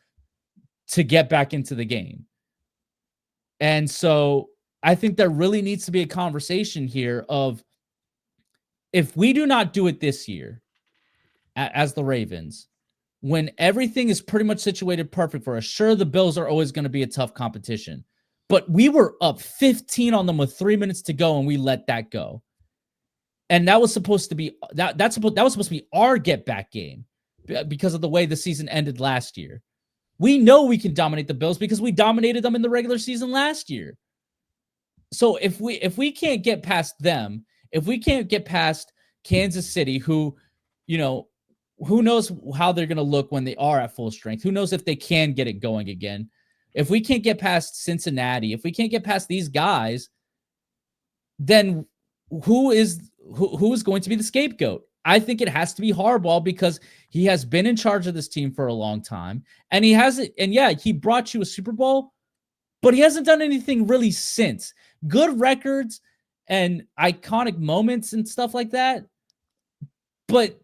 to get back into the game. And so I think there really needs to be a conversation here of, if we do not do it this year as the Ravens, when everything is pretty much situated perfect for us, sure, the Bills are always going to be a tough competition, but we were up 15 on them with 3 minutes to go, and we let that go. And that was supposed to be that was supposed to be our get back game, because of the way the season ended last year. We know we can dominate the Bills because we dominated them in the regular season last year. So if we can't get past them, if we can't get past Kansas City, who knows how they're going to look when they are at full strength? Who knows if they can get it going again? If we can't get past Cincinnati, if we can't get past these guys, then who is going to be the scapegoat? I think it has to be Harbaugh, because he has been in charge of this team for a long time, and he hasn't. And yeah, he brought you a Super Bowl, but he hasn't done anything really since. Good records and iconic moments and stuff like that, but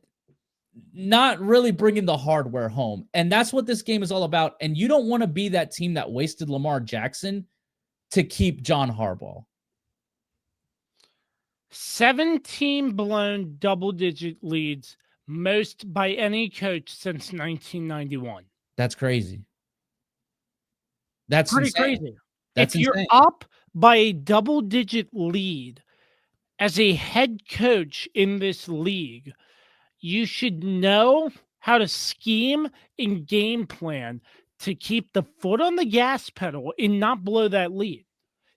not really bringing the hardware home. And that's what this game is all about. And you don't want to be that team that wasted Lamar Jackson to keep John Harbaugh. 17 blown double-digit leads, most by any coach since 1991. That's crazy. That's Pretty insane. crazy. That's If you're insane. up by a double-digit lead as a head coach in this league, you should know how to scheme and game plan to keep the foot on the gas pedal and not blow that lead.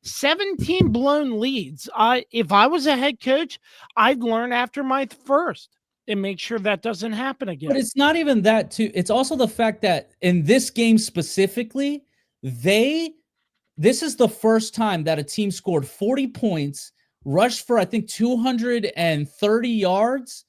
17 blown leads. If I was a head coach, I'd learn after my first and make sure that doesn't happen again. But it's not even that too. It's also the fact that in this game specifically, this is the first time that a team scored 40 points, rushed for I think 230 yards,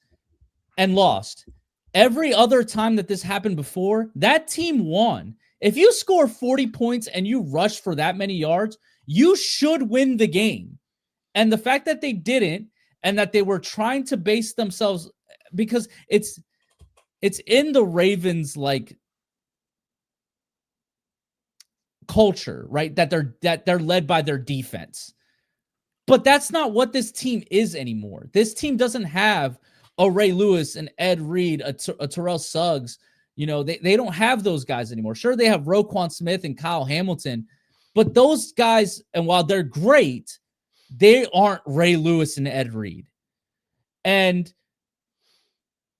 and lost. Every other time that this happened before, that team won. If you score 40 points and you rush for that many yards, you should win the game. And the fact that they didn't, and that they were trying to base themselves, because it's in the Ravens like culture, right? That they're led by their defense. But that's not what this team is anymore. This team doesn't have a Ray Lewis, an Ed Reed, a Terrell Suggs. You know, they don't have those guys anymore. Sure, they have Roquan Smith and Kyle Hamilton, but those guys, and while they're great, they aren't Ray Lewis and Ed Reed. And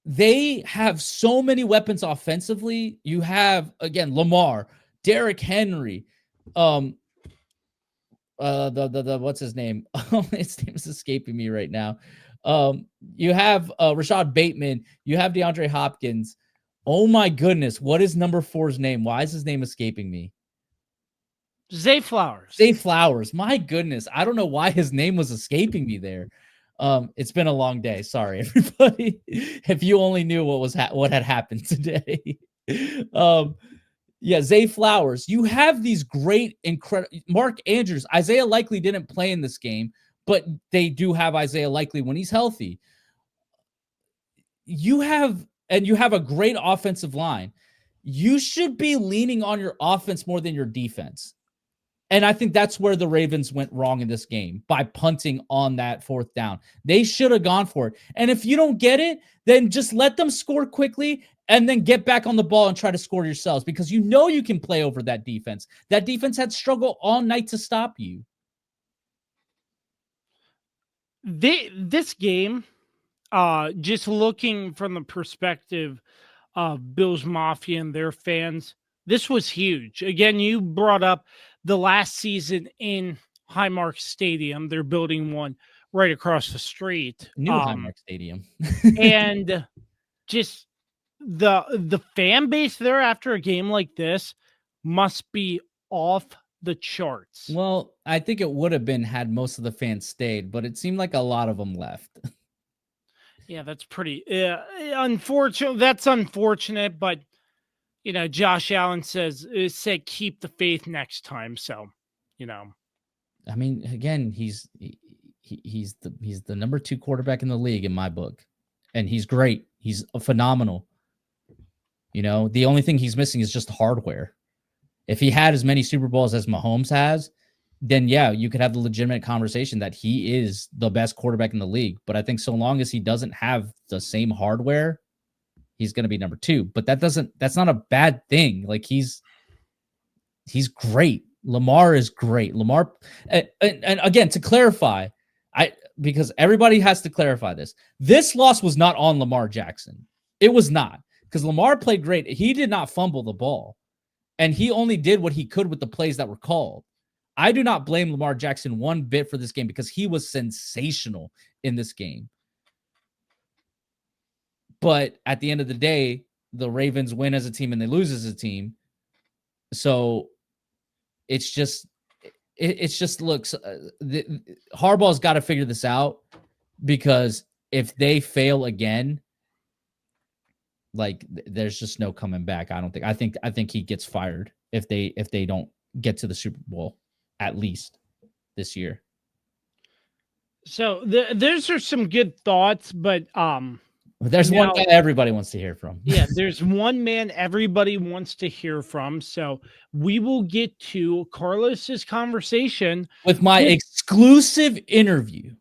they have so many weapons offensively. You have, again, Lamar, Derrick Henry, the what's his name? His name is escaping me right now. You have Rashad Bateman, you have DeAndre Hopkins. Oh my goodness, what is number 4's name? Why is his name escaping me? Zay Flowers. Zay Flowers. My goodness, I don't know why his name was escaping me there. It's been a long day. Sorry, everybody. If you only knew what had happened today. Yeah, Zay Flowers. You have these great, incredible Mark Andrews. Isaiah Likely didn't play in this game, but they do have Isaiah Likely when he's healthy. You have a great offensive line. You should be leaning on your offense more than your defense. And I think that's where the Ravens went wrong in this game, by punting on that 4th down. They should have gone for it. And if you don't get it, then just let them score quickly and then get back on the ball and try to score yourselves, because you know you can play over that defense. That defense had struggled all night to stop you. This game, just looking from the perspective of Bills Mafia and their fans, this was huge. Again, you brought up the last season in Highmark Stadium. They're building one right across the street. New Highmark Stadium. And just the fan base there after a game like this must be off the charts. Well, I think it would have been had most of the fans stayed, but it seemed like a lot of them left. Yeah, that's pretty unfortunate. That's unfortunate, but you know, Josh Allen said keep the faith next time. So, you know, I mean, again, he's the number 2 quarterback in the league in my book, and he's great. He's phenomenal. You know, the only thing he's missing is just hardware. If he had as many Super Bowls as Mahomes has, then yeah, you could have the legitimate conversation that he is the best quarterback in the league. But I think so long as he doesn't have the same hardware, he's going to be number 2. But that's not a bad thing. Like he's great. Lamar is great. Lamar, and again, to clarify, because everybody has to clarify this. This loss was not on Lamar Jackson. It was not, because Lamar played great. He did not fumble the ball, and he only did what he could with the plays that were called. I do not blame Lamar Jackson one bit for this game, because he was sensational in this game. But at the end of the day, the Ravens win as a team and they lose as a team. So it's just looks, Harbaugh's got to figure this out, because if they fail again, like there's just no coming back. I think he gets fired if they don't get to the Super Bowl at least this year. So those are some good thoughts, but there's one guy everybody wants to hear from. Yeah, there's one man everybody wants to hear from. So we will get to Carlos's conversation with my exclusive interview.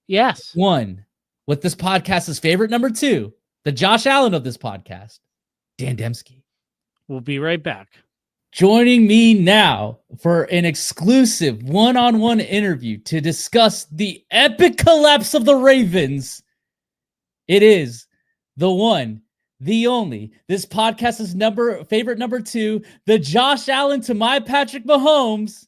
Yes. One with this podcast's favorite number 2, the Josh Allen of this podcast, Dan Dembski. We'll be right back. Joining me now for an exclusive one-on-one interview to discuss the epic collapse of the Ravens, it is the one, the only. This podcast is favorite number 2, the Josh Allen to my Patrick Mahomes,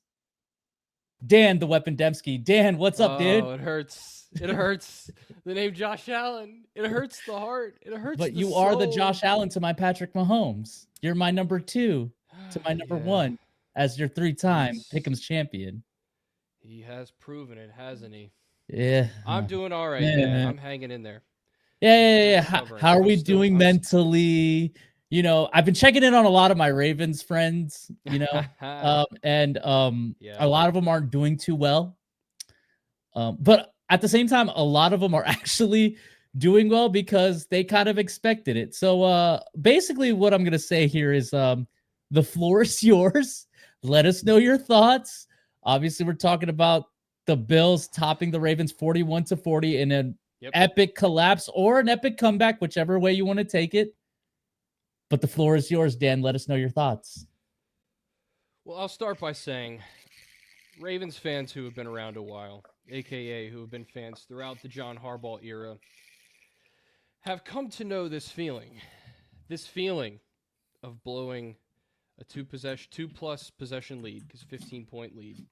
Dan the Weapon Dembski. Dan, what's up, dude? Oh, it hurts. It hurts. The name Josh Allen. It hurts the heart. It hurts. But the you soul. are the Josh Allen to my Patrick Mahomes. You're my number 2 to my number 1 as your 3-time Pick'em's champion. He has proven it, hasn't he? Yeah. I'm doing all right, man. I'm hanging in there. Yeah. How are we doing mentally? You know, I've been checking in on a lot of my Ravens friends, you know, and a lot of them aren't doing too well. But at the same time, a lot of them are actually doing well because they kind of expected it. So basically what I'm going to say here is the floor is yours. Let us know your thoughts. Obviously, we're talking about the Bills topping the Ravens 41-40 in an epic collapse or an epic comeback, whichever way you want to take it. But the floor is yours, Dan. Let us know your thoughts. Well, I'll start by saying Ravens fans who have been around a while, a.k.a. who have been fans throughout the John Harbaugh era, have come to know this feeling of blowing a two-plus possession lead, because 15-point lead,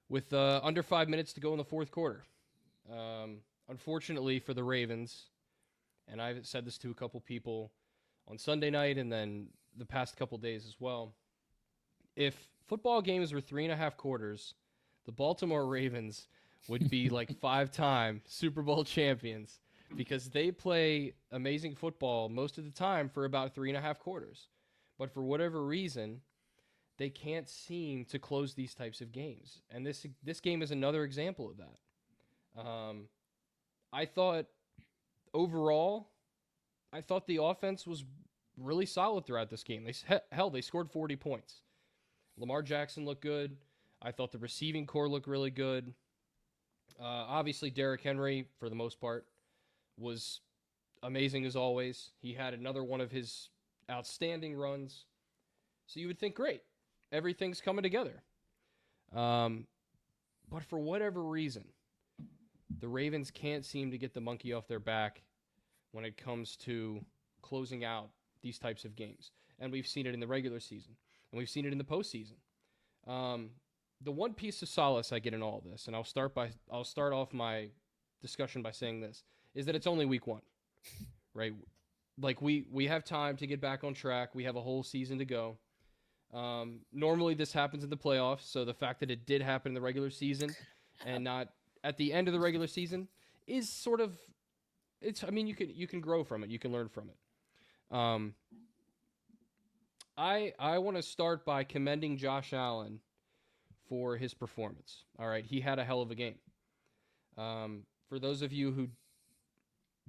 with under 5 minutes to go in the fourth quarter. Unfortunately for the Ravens, and I've said this to a couple people on Sunday night and then the past couple days as well, if football games were 3.5 quarters, the Baltimore Ravens would be like 5-time Super Bowl champions, because they play amazing football most of the time for about 3.5 quarters. But for whatever reason, they can't seem to close these types of games. And this game is another example of that. I thought overall, the offense was really solid throughout this game. They scored 40 points. Lamar Jackson looked good. I thought the receiving core looked really good. Obviously, Derrick Henry, for the most part, was amazing as always. He had another one of his outstanding runs. So you would think, great, everything's coming together. But for whatever reason, the Ravens can't seem to get the monkey off their back when it comes to closing out these types of games. And we've seen it in the regular season, and we've seen it in the postseason. The one piece of solace I get in all of this, and I'll start off my discussion by saying this, is that it's only week 1, right? Like we have time to get back on track. We have a whole season to go. Normally this happens in the playoffs, so the fact that it did happen in the regular season and not at the end of the regular season is sort of, you can grow from it. You can learn from it. I want to start by commending Josh Allen for his performance. All right, he had a hell of a game. For those of you who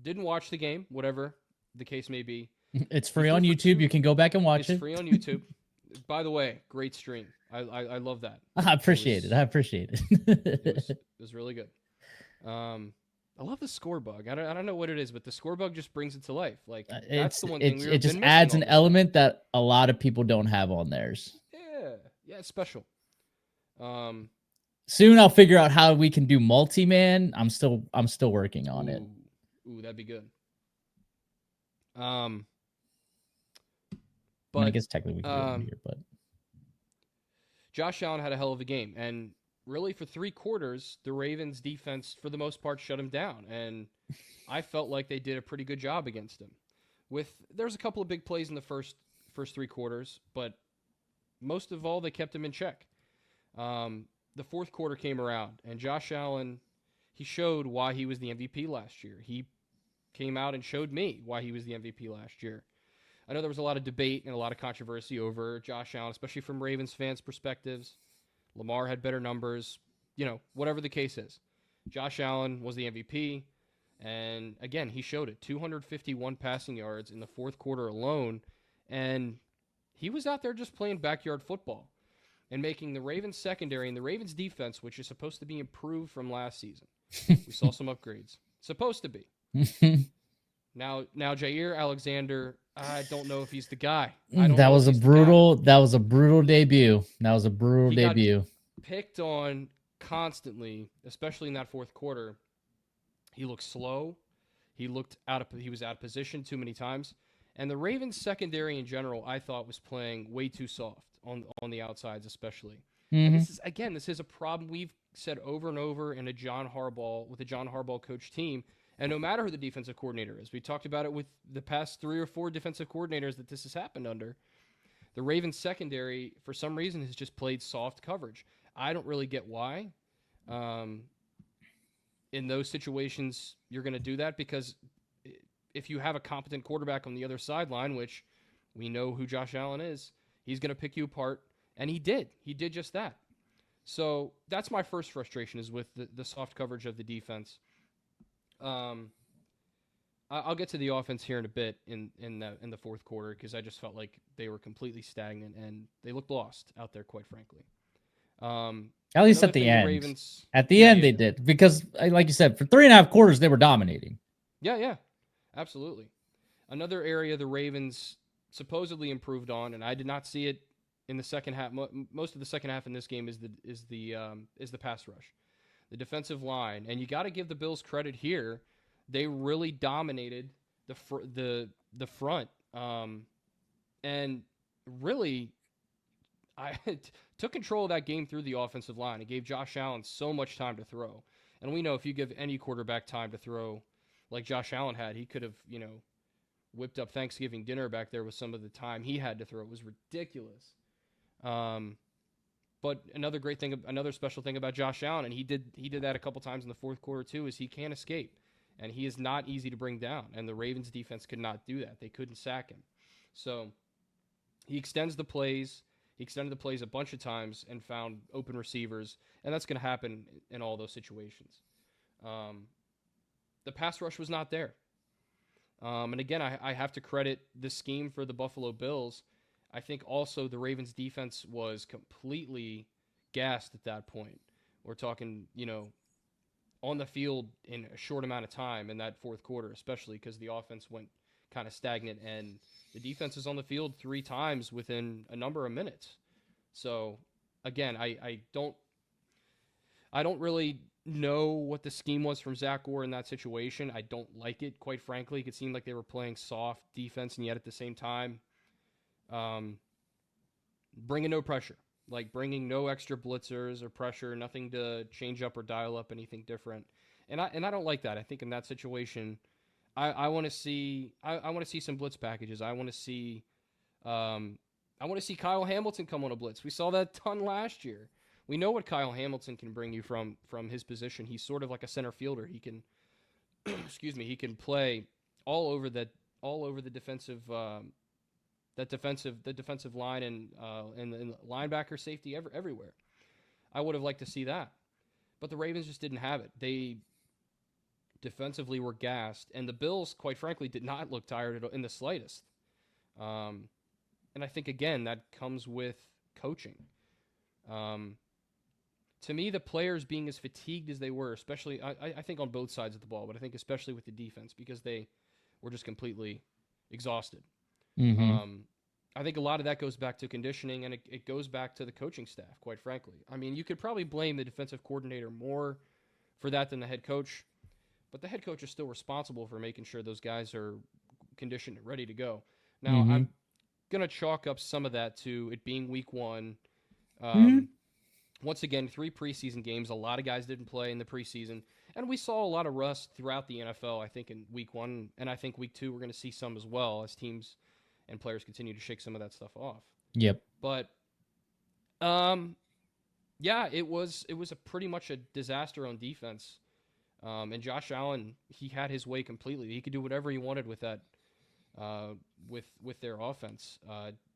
didn't watch the game, whatever the case may be, it's free on YouTube. You can go back and watch it. It's free on YouTube. By the way, great stream. I love that. I appreciate it. It was really good. I love the score bug. I don't know what it is, but the score bug just brings it to life. Like that's the one thing it just adds an element that a lot of people don't have on theirs. Yeah, it's special. Soon I'll figure out how we can do multi-man. I'm still working on it. Ooh, that'd be good. But I guess technically we can do it here, but Josh Allen had a hell of a game, and really for 3 quarters, the Ravens defense for the most part shut him down, and I felt like they did a pretty good job against him. There's a couple of big plays in the first 3 quarters, but most of all they kept him in check. The fourth quarter came around, and Josh Allen, he showed why he was the MVP last year. He came out and showed me why he was the MVP last year. I know there was a lot of debate and a lot of controversy over Josh Allen, especially from Ravens fans' perspectives. Lamar had better numbers, whatever the case is. Josh Allen was the MVP, and again, he showed it. 251 passing yards in the fourth quarter alone, and he was out there just playing backyard football and making the Ravens secondary and the Ravens defense, which is supposed to be improved from last season. We saw some upgrades. Supposed to be. Now Jair Alexander, I don't know if he's the guy. That was a brutal debut. That was a brutal He debut. got picked on constantly, especially in that fourth quarter. He looked slow. He was out of position too many times. And the Ravens secondary in general, I thought, was playing way too soft on the outsides, especially. And this is a problem we've said over and over with a John Harbaugh coach team. And no matter who the defensive coordinator is, we talked about it with the past 3 or 4 defensive coordinators that this has happened under. The Ravens secondary, for some reason, has just played soft coverage. I don't really get why. In those situations, you're going to do that because if you have a competent quarterback on the other sideline, which we know who Josh Allen is, he's going to pick you apart, and he did. He did just that. So that's my first frustration is with the soft coverage of the defense. I'll get to the offense here in a bit in the fourth quarter because I just felt like they were completely stagnant and they looked lost out there, quite frankly. At least at the end. They did because, like you said, for 3.5 quarters they were dominating. Yeah, absolutely. Another area the Ravens supposedly improved on, and I did not see it in the second half. Most of the second half in this game is the pass rush, the defensive line, and you got to give the Bills credit here. They really dominated the front, and really, I took control of that game through the offensive line. It gave Josh Allen so much time to throw, and we know if you give any quarterback time to throw, like Josh Allen had, he could have whipped up Thanksgiving dinner back there with some of the time he had to throw. It was ridiculous. But another special thing about Josh Allen, and he did that a couple times in the fourth quarter too, is he can't escape. And he is not easy to bring down. And the Ravens defense could not do that. They couldn't sack him. So he extended the plays a bunch of times and found open receivers. And that's going to happen in all those situations. The pass rush was not there. And again, I have to credit the scheme for the Buffalo Bills. I think also the Ravens defense was completely gassed at that point. We're talking, on the field in a short amount of time in that fourth quarter, especially because the offense went kind of stagnant and the defense is on the field 3 times within a number of minutes. So again, I don't really know what the scheme was from Zach Orr in that situation. I don't like it, quite frankly. It seemed like they were playing soft defense and yet at the same time, bringing no pressure. Like bringing no extra blitzers or pressure, nothing to change up or dial up anything different, and I don't like that. I think in that situation, I want to see some blitz packages. I want to see Kyle Hamilton come on a blitz. We saw that ton last year. We know what Kyle Hamilton can bring you from his position. He's sort of like a center fielder. He can, he can play all over the defensive. The defensive line and linebacker safety everywhere. I would have liked to see that. But the Ravens just didn't have it. They defensively were gassed, and the Bills, quite frankly, did not look tired in the slightest. And I think, again, that comes with coaching. To me, the players being as fatigued as they were, especially, I think on both sides of the ball, but I think especially with the defense, because they were just completely exhausted. I think a lot of that goes back to conditioning, and it goes back to the coaching staff, quite frankly. I mean, you could probably blame the defensive coordinator more for that than the head coach, but the head coach is still responsible for making sure those guys are conditioned and ready to go. Now, I'm going to chalk up some of that to it being week 1. Once again, 3 preseason games. A lot of guys didn't play in the preseason, and we saw a lot of rust throughout the NFL, I think, in week 1, and I think week 2 we're going to see some as well as teams and players continue to shake some of that stuff off. Yep. But, yeah, it was pretty much a disaster on defense. And Josh Allen, he had his way completely. He could do whatever he wanted with that, with their offense.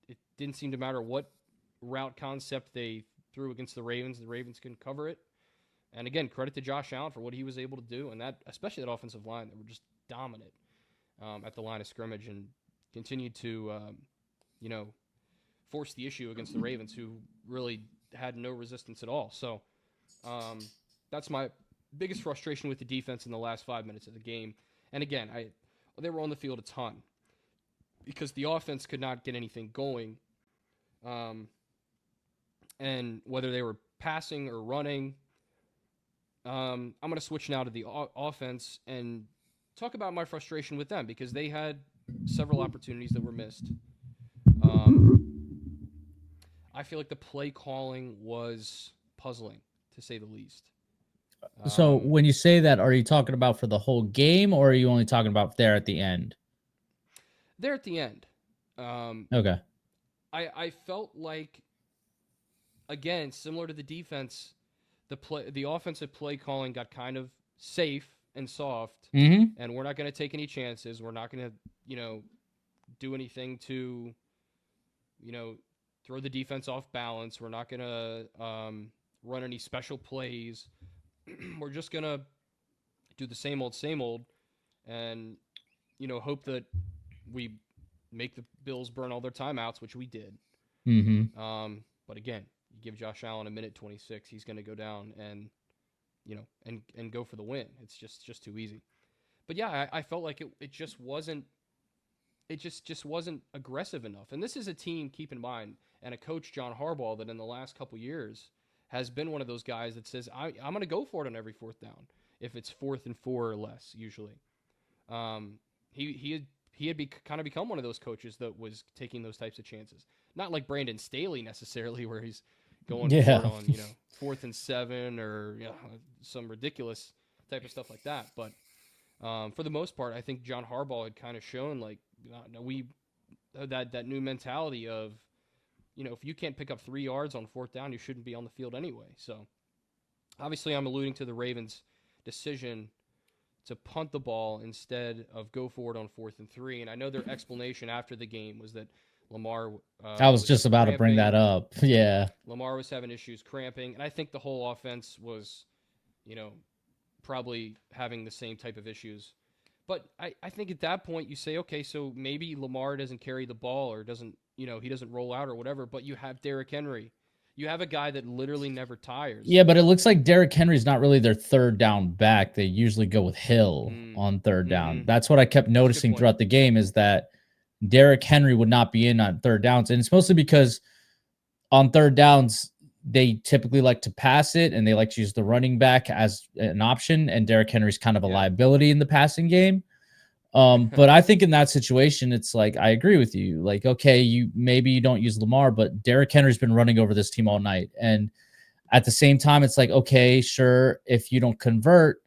It didn't seem to matter what route concept they threw against the Ravens. The Ravens couldn't cover it. And again, credit to Josh Allen for what he was able to do, and that, especially that offensive line, they were just dominant at the line of scrimmage and continued to, force the issue against the Ravens, who really had no resistance at all. So that's my biggest frustration with the defense in the last 5 minutes of the game. And again, Well, they were on the field a ton because the offense could not get anything going. And whether they were passing or running, I'm going to switch now to the offense and talk about my frustration with them because they had several opportunities that were missed. I feel like the play calling was puzzling, to say the least. So when you say that, are you talking about for the whole game, or are you only talking about there at the end? There at the end. Okay. I felt like, again, similar to the defense, the offensive play calling got kind of safe and soft, and we're not going to take any chances. We're not going to, do anything to, throw the defense off balance. We're not going to run any special plays. We're just going to do the same old, and, hope that we make the Bills burn all their timeouts, which we did. But again, you give Josh Allen a minute 26, he's going to go down and, and go for the win. It's just too easy. But yeah, I felt like it just wasn't aggressive enough. And this is a team, keep in mind, and a coach, John Harbaugh, that in the last couple years has been one of those guys that says, I'm going to go for it on every fourth down if it's 4th and 4 or less, usually. He had kind of become one of those coaches that was taking those types of chances. Not like Brandon Staley necessarily, where he's going for it on 4th and 7 or some ridiculous type of stuff like that. But for the most part, I think John Harbaugh had kind of shown that new mentality of, if you can't pick up 3 yards on 4th down, you shouldn't be on the field anyway. So obviously, I'm alluding to the Ravens' decision to punt the ball instead of go for it on 4th and 3. And I know their explanation after the game was that Lamar I was just about to bring that up. Yeah. Lamar was having issues cramping. And I think the whole offense was, probably having the same type of issues. But I think at that point you say, okay, so maybe Lamar doesn't carry the ball or doesn't, he doesn't roll out or whatever, but you have Derrick Henry. You have a guy that literally never tires. Yeah, but it looks like Derrick Henry's not really their third down back. They usually go with Hill on third down. That's what I kept noticing throughout the game, is that Derrick Henry would not be in on third downs. And it's mostly because on third downs, they typically like to pass it and they like to use the running back as an option. And Derrick Henry's kind of a liability in the passing game. But I think in that situation, it's like, I agree with you. Like, okay, maybe you don't use Lamar, but Derrick Henry's been running over this team all night. And at the same time, it's like, okay, sure, if you don't convert,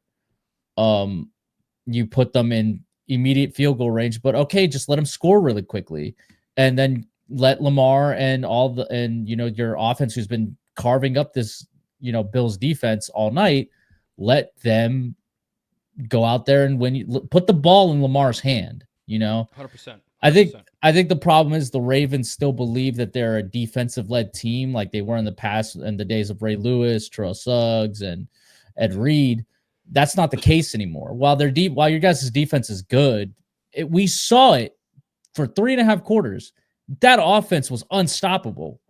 you put them in immediate field goal range, but okay, just let them score really quickly. And then let Lamar and your offense, who's been carving up this, Bills defense all night, let them go out there and put the ball in Lamar's hand, 100%. I think the problem is the Ravens still believe that they're a defensive-led team like they were in the past, in the days of Ray Lewis, Terrell Suggs, and Ed Reed. That's not the case anymore. While your guys' defense is good, we saw it for 3.5 quarters. That offense was unstoppable.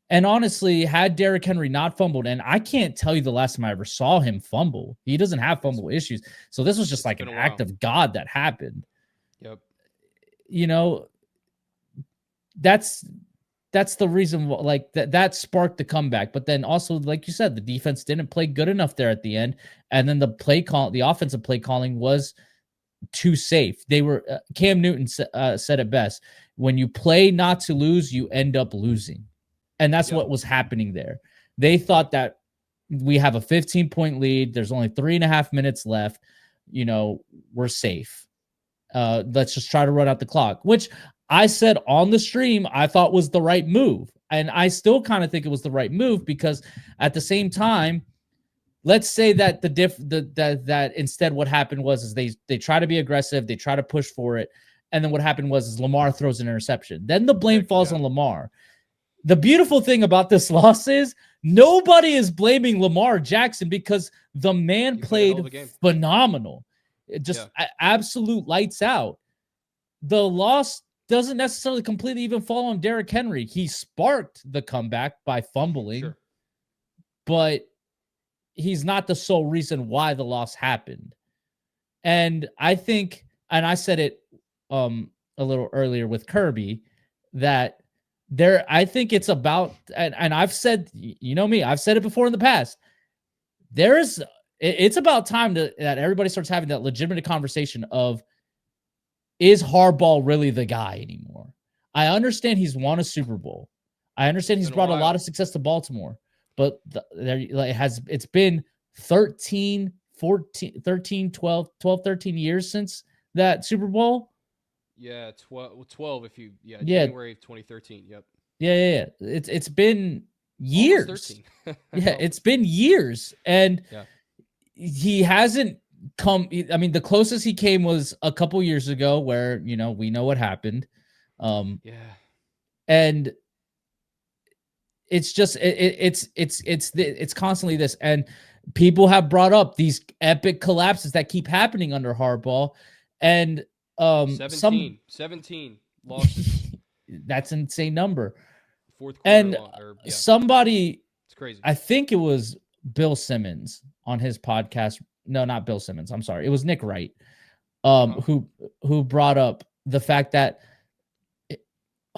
And honestly, had Derrick Henry not fumbled, and I can't tell you the last time I ever saw him fumble. He doesn't have fumble issues. So this was just like an act of God that happened. Yep. That's the reason, that sparked the comeback. But then also, like you said, the defense didn't play good enough there at the end. And then the offensive play calling was too safe. They were, Cam Newton said it best. When you play not to lose, you end up losing. And that's what was happening there. They thought that we have a 15-point lead. There's only 3.5 minutes left. We're safe. Let's just try to run out the clock, which I said on the stream I thought was the right move. And I still kind of think it was the right move, because at the same time, let's say that that instead what happened was they try to be aggressive, they try to push for it, and then what happened was Lamar throws an interception. Then the blame falls on Lamar. The beautiful thing about this loss is nobody is blaming Lamar Jackson, because the man played phenomenal. Absolute lights out. The loss doesn't necessarily completely even fall on Derrick Henry. He sparked the comeback by fumbling, but he's not the sole reason why the loss happened. And I think and I said it a little earlier with Kirby, that I think it's about, and I've said, you know me, I've said it before in the past. It's about time that everybody starts having that legitimate conversation of, is Harbaugh really the guy anymore? I understand he's won a Super Bowl. I understand he's brought a lot of success to Baltimore, but it's been 13 years since that Super Bowl. Yeah, 12 if you January of 2013. Yep. Yeah. It's been years. Yeah, it's been years, and he hasn't come. I mean, the closest he came was a couple years ago, where we know what happened. And it's just it's constantly this, and people have brought up these epic collapses that keep happening under Harbaugh, and 17 losses. That's an insane number. Fourth quarter, and somebody, it's crazy. I think it was Bill Simmons on his podcast. No, not Bill Simmons. I'm sorry. It was Nick Wright, who brought up the fact that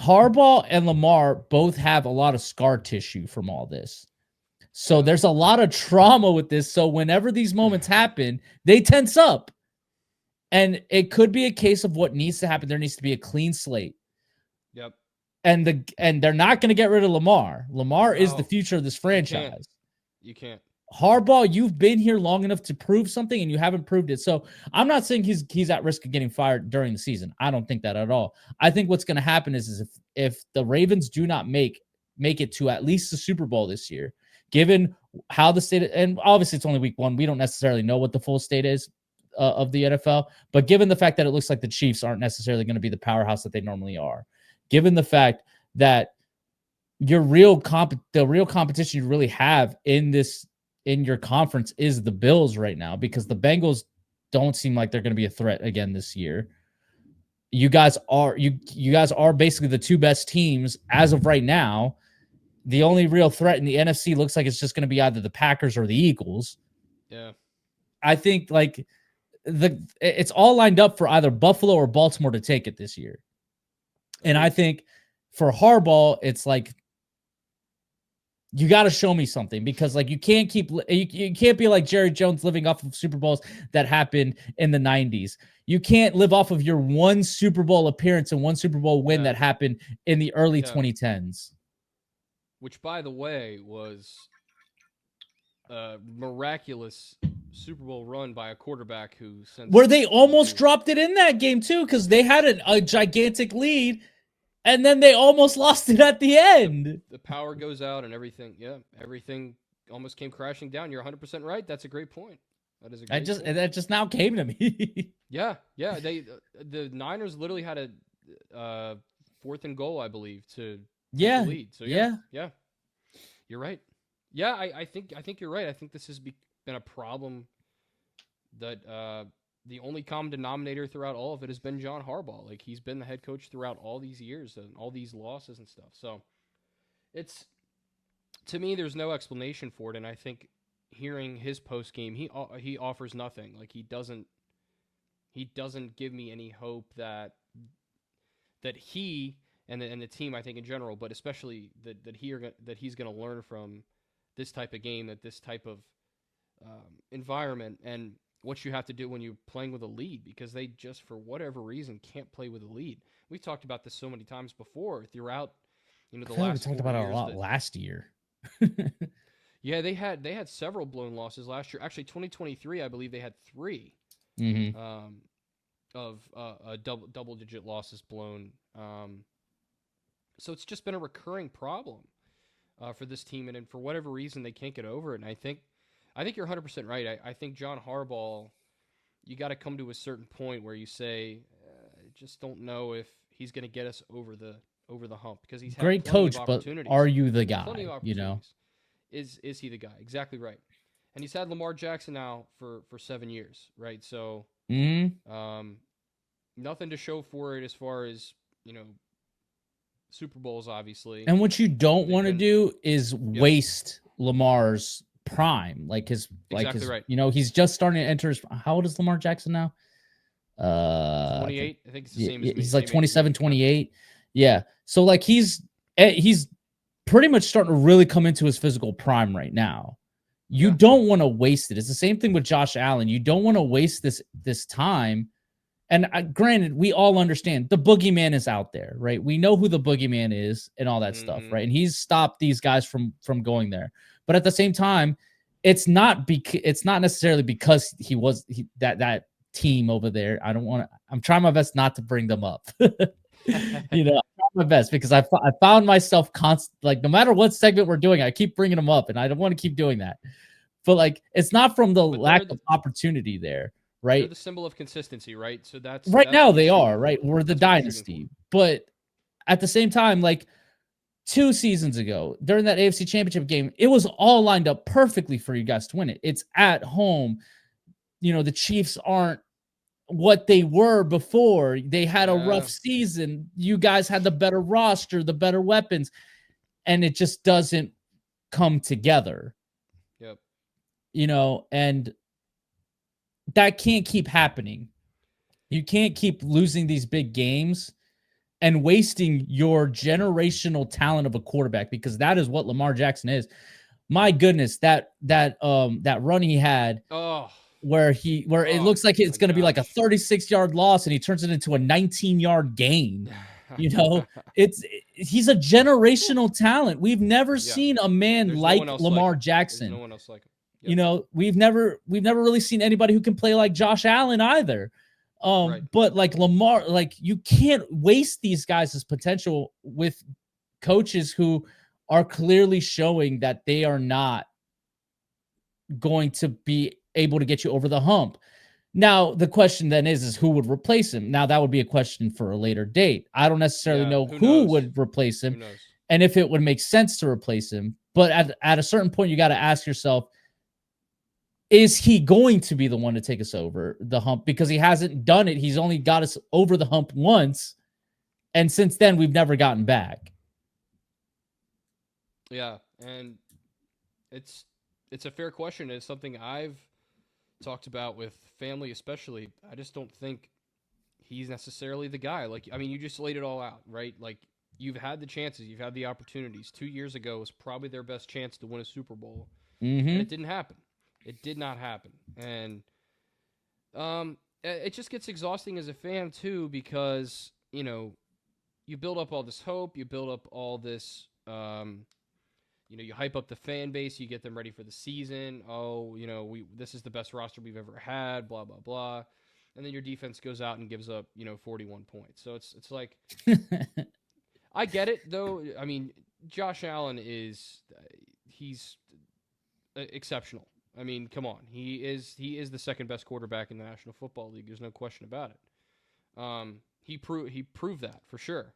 Harbaugh and Lamar both have a lot of scar tissue from all this. So there's a lot of trauma with this. So whenever these moments happen, they tense up. And it could be a case of what needs to happen. There needs to be a clean slate. Yep. And they're not going to get rid of Lamar. Lamar is the future of this franchise. You can't. Harbaugh, you've been here long enough to prove something, and you haven't proved it. So I'm not saying he's at risk of getting fired during the season. I don't think that at all. I think what's going to happen is if the Ravens do not make it to at least the Super Bowl this year, given how the state, and obviously it's only week 1, we don't necessarily know what the full state is of the NFL, but given the fact that it looks like the Chiefs aren't necessarily going to be the powerhouse that they normally are, given the fact that the real competition you really have in your conference is the Bills right now, because the Bengals don't seem like they're going to be a threat again this year. You guys are basically the two best teams as of right now. The only real threat in the NFC looks like it's just going to be either the Packers or the Eagles. Yeah. I think it's all lined up for either Buffalo or Baltimore to take it this year. And I think for Harbaugh, it's like, you got to show me something, because you can't be like Jerry Jones living off of Super Bowls that happened in the 90s. You can't live off of your one Super Bowl appearance and one Super Bowl win that happened in the early 2010s. Which, by the way, was a miraculous Super Bowl run by a quarterback where they almost dropped it in that game too, because they had a gigantic lead. And then they almost lost it at the end. The power goes out and everything. Yeah, everything almost came crashing down. You're 100% right. That's a great point. That is a great point. That just now came to me. Yeah. The Niners literally had a 4th and goal, I believe, to take the lead. So yeah. You're right. Yeah, I think you're right. I think this has been a problem that the only common denominator throughout all of it has been John Harbaugh. He's been the head coach throughout all these years and all these losses and stuff. So to me, there's no explanation for it. And I think hearing his post game, he offers nothing. He doesn't give me any hope that he and the team, I think in general, but especially that he's going to learn from this type of game, this type of environment, and what you have to do when you're playing with a lead, because they just, for whatever reason, can't play with a lead. We've talked about this so many times before throughout, the last. We talked about it a lot last year. Yeah, they had several blown losses last year. Actually, 2023, I believe they had 3 of double-digit losses blown. So it's just been a recurring problem for this team, and for whatever reason, they can't get over it. And I think you're 100% right. I think John Harbaugh, you got to come to a certain point where you say, I just don't know if he's going to get us over the hump, because he's had great coach, but are you the guy? Is he the guy? Exactly right. And he's had Lamar Jackson now for 7 years, right? So nothing to show for it as far as Super Bowls, obviously. And what you don't want to do is waste Lamar's prime, exactly right. He's just starting to enter his, how old is Lamar Jackson now? 28. I think it's the same as me. He's like 27, 28. Yeah. So like he's pretty much starting to really come into his physical prime right now. You don't want to waste it. It's the same thing with Josh Allen. You don't want to waste this time. And granted, we all understand the boogeyman is out there, right? We know who the boogeyman is and all that stuff, right? And he's stopped these guys from going there. But at the same time, it's not necessarily because that team over there. I'm trying my best not to bring them up. I'm trying my best because I found myself like no matter what segment we're doing, I keep bringing them up, and I don't want to keep doing that. But like, it's not from the lack of opportunity there, right? They're the symbol of consistency, right? So that's now they are, right? We're the dynasty, but at the same time, like 2 seasons ago during that AFC Championship game, it was all lined up perfectly for you guys to win it. It's at home. The Chiefs aren't what they were before. They had a rough season. You guys had the better roster, the better weapons, and it just doesn't come together. Yep. And that can't keep happening. You can't keep losing these big games and wasting your generational talent of a quarterback, because that is what Lamar Jackson is. My goodness, that run he had, where it looks like it's going to be like a 36-yard loss, and he turns it into a 19-yard gain. He's a generational talent. We've never seen a man like Lamar Jackson. There's no one else like him. Yep. We've never really seen anybody who can play like Josh Allen either. But like Lamar, like you can't waste these guys' potential with coaches who are clearly showing that they are not going to be able to get you over the hump. Now, the question then is who would replace him? Now, that would be a question for a later date. I don't necessarily know who would replace him and if it would make sense to replace him. But at a certain point, you got to ask yourself, is he going to be the one to take us over the hump? Because he hasn't done it. He's only got us over the hump once. And since then, we've never gotten back. Yeah. And it's a fair question. It's something I've talked about with family, especially. I just don't think he's necessarily the guy. Like, I mean, you just laid it all out, right? Like, you've had the chances. You've had the opportunities. 2 years ago was probably their best chance to win a Super Bowl. And it didn't happen. It did not happen. And it just gets exhausting as a fan, too, because, you build up all this hope. You build up all this, you hype up the fan base. You get them ready for the season. Oh, this is the best roster we've ever had, blah, blah, blah. And then your defense goes out and gives up, 41 points. So it's like, I get it, though. I mean, Josh Allen he's exceptional. I mean, come on. He is the second best quarterback in the National Football League. There's no question about it. He proved that for sure.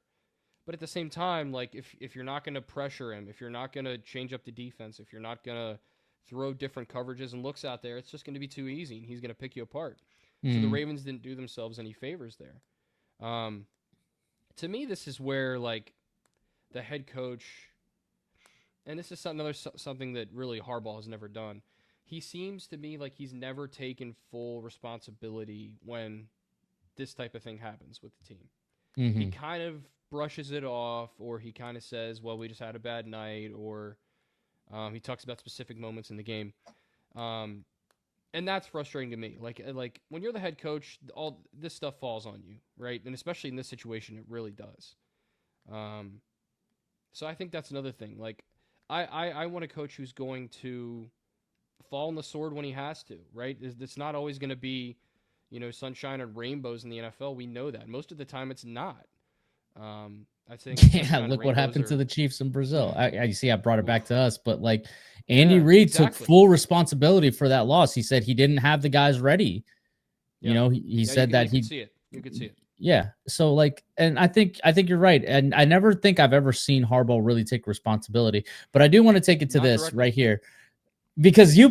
But at the same time, like if you're not going to pressure him, if you're not going to change up the defense, if you're not going to throw different coverages and looks out there, it's just going to be too easy, and he's going to pick you apart. So the Ravens didn't do themselves any favors there. To me, this is where like the head coach, and this is something that really Harbaugh has never done. He seems to me like he's never taken full responsibility when this type of thing happens with the team. He kind of brushes it off, or he kind of says, well, we just had a bad night, or he talks about specific moments in the game. And that's frustrating to me. Like when you're the head coach, all this stuff falls on you, right? And especially in this situation, it really does. So I think that's another thing. Like I want a coach who's going to fall on the sword when he has to, right? It's not always going to be, sunshine and rainbows in the NFL. We know that. Most of the time it's not. I think look what happened to the Chiefs in Brazil. I see I brought it back to us, but like Andy Reid took full responsibility for that loss. He said he didn't have the guys ready. He said that you could see it. Yeah. So like, and I think you're right. And I never think I've ever seen Harbaugh really take responsibility, but I do want to take it to this right here. Because you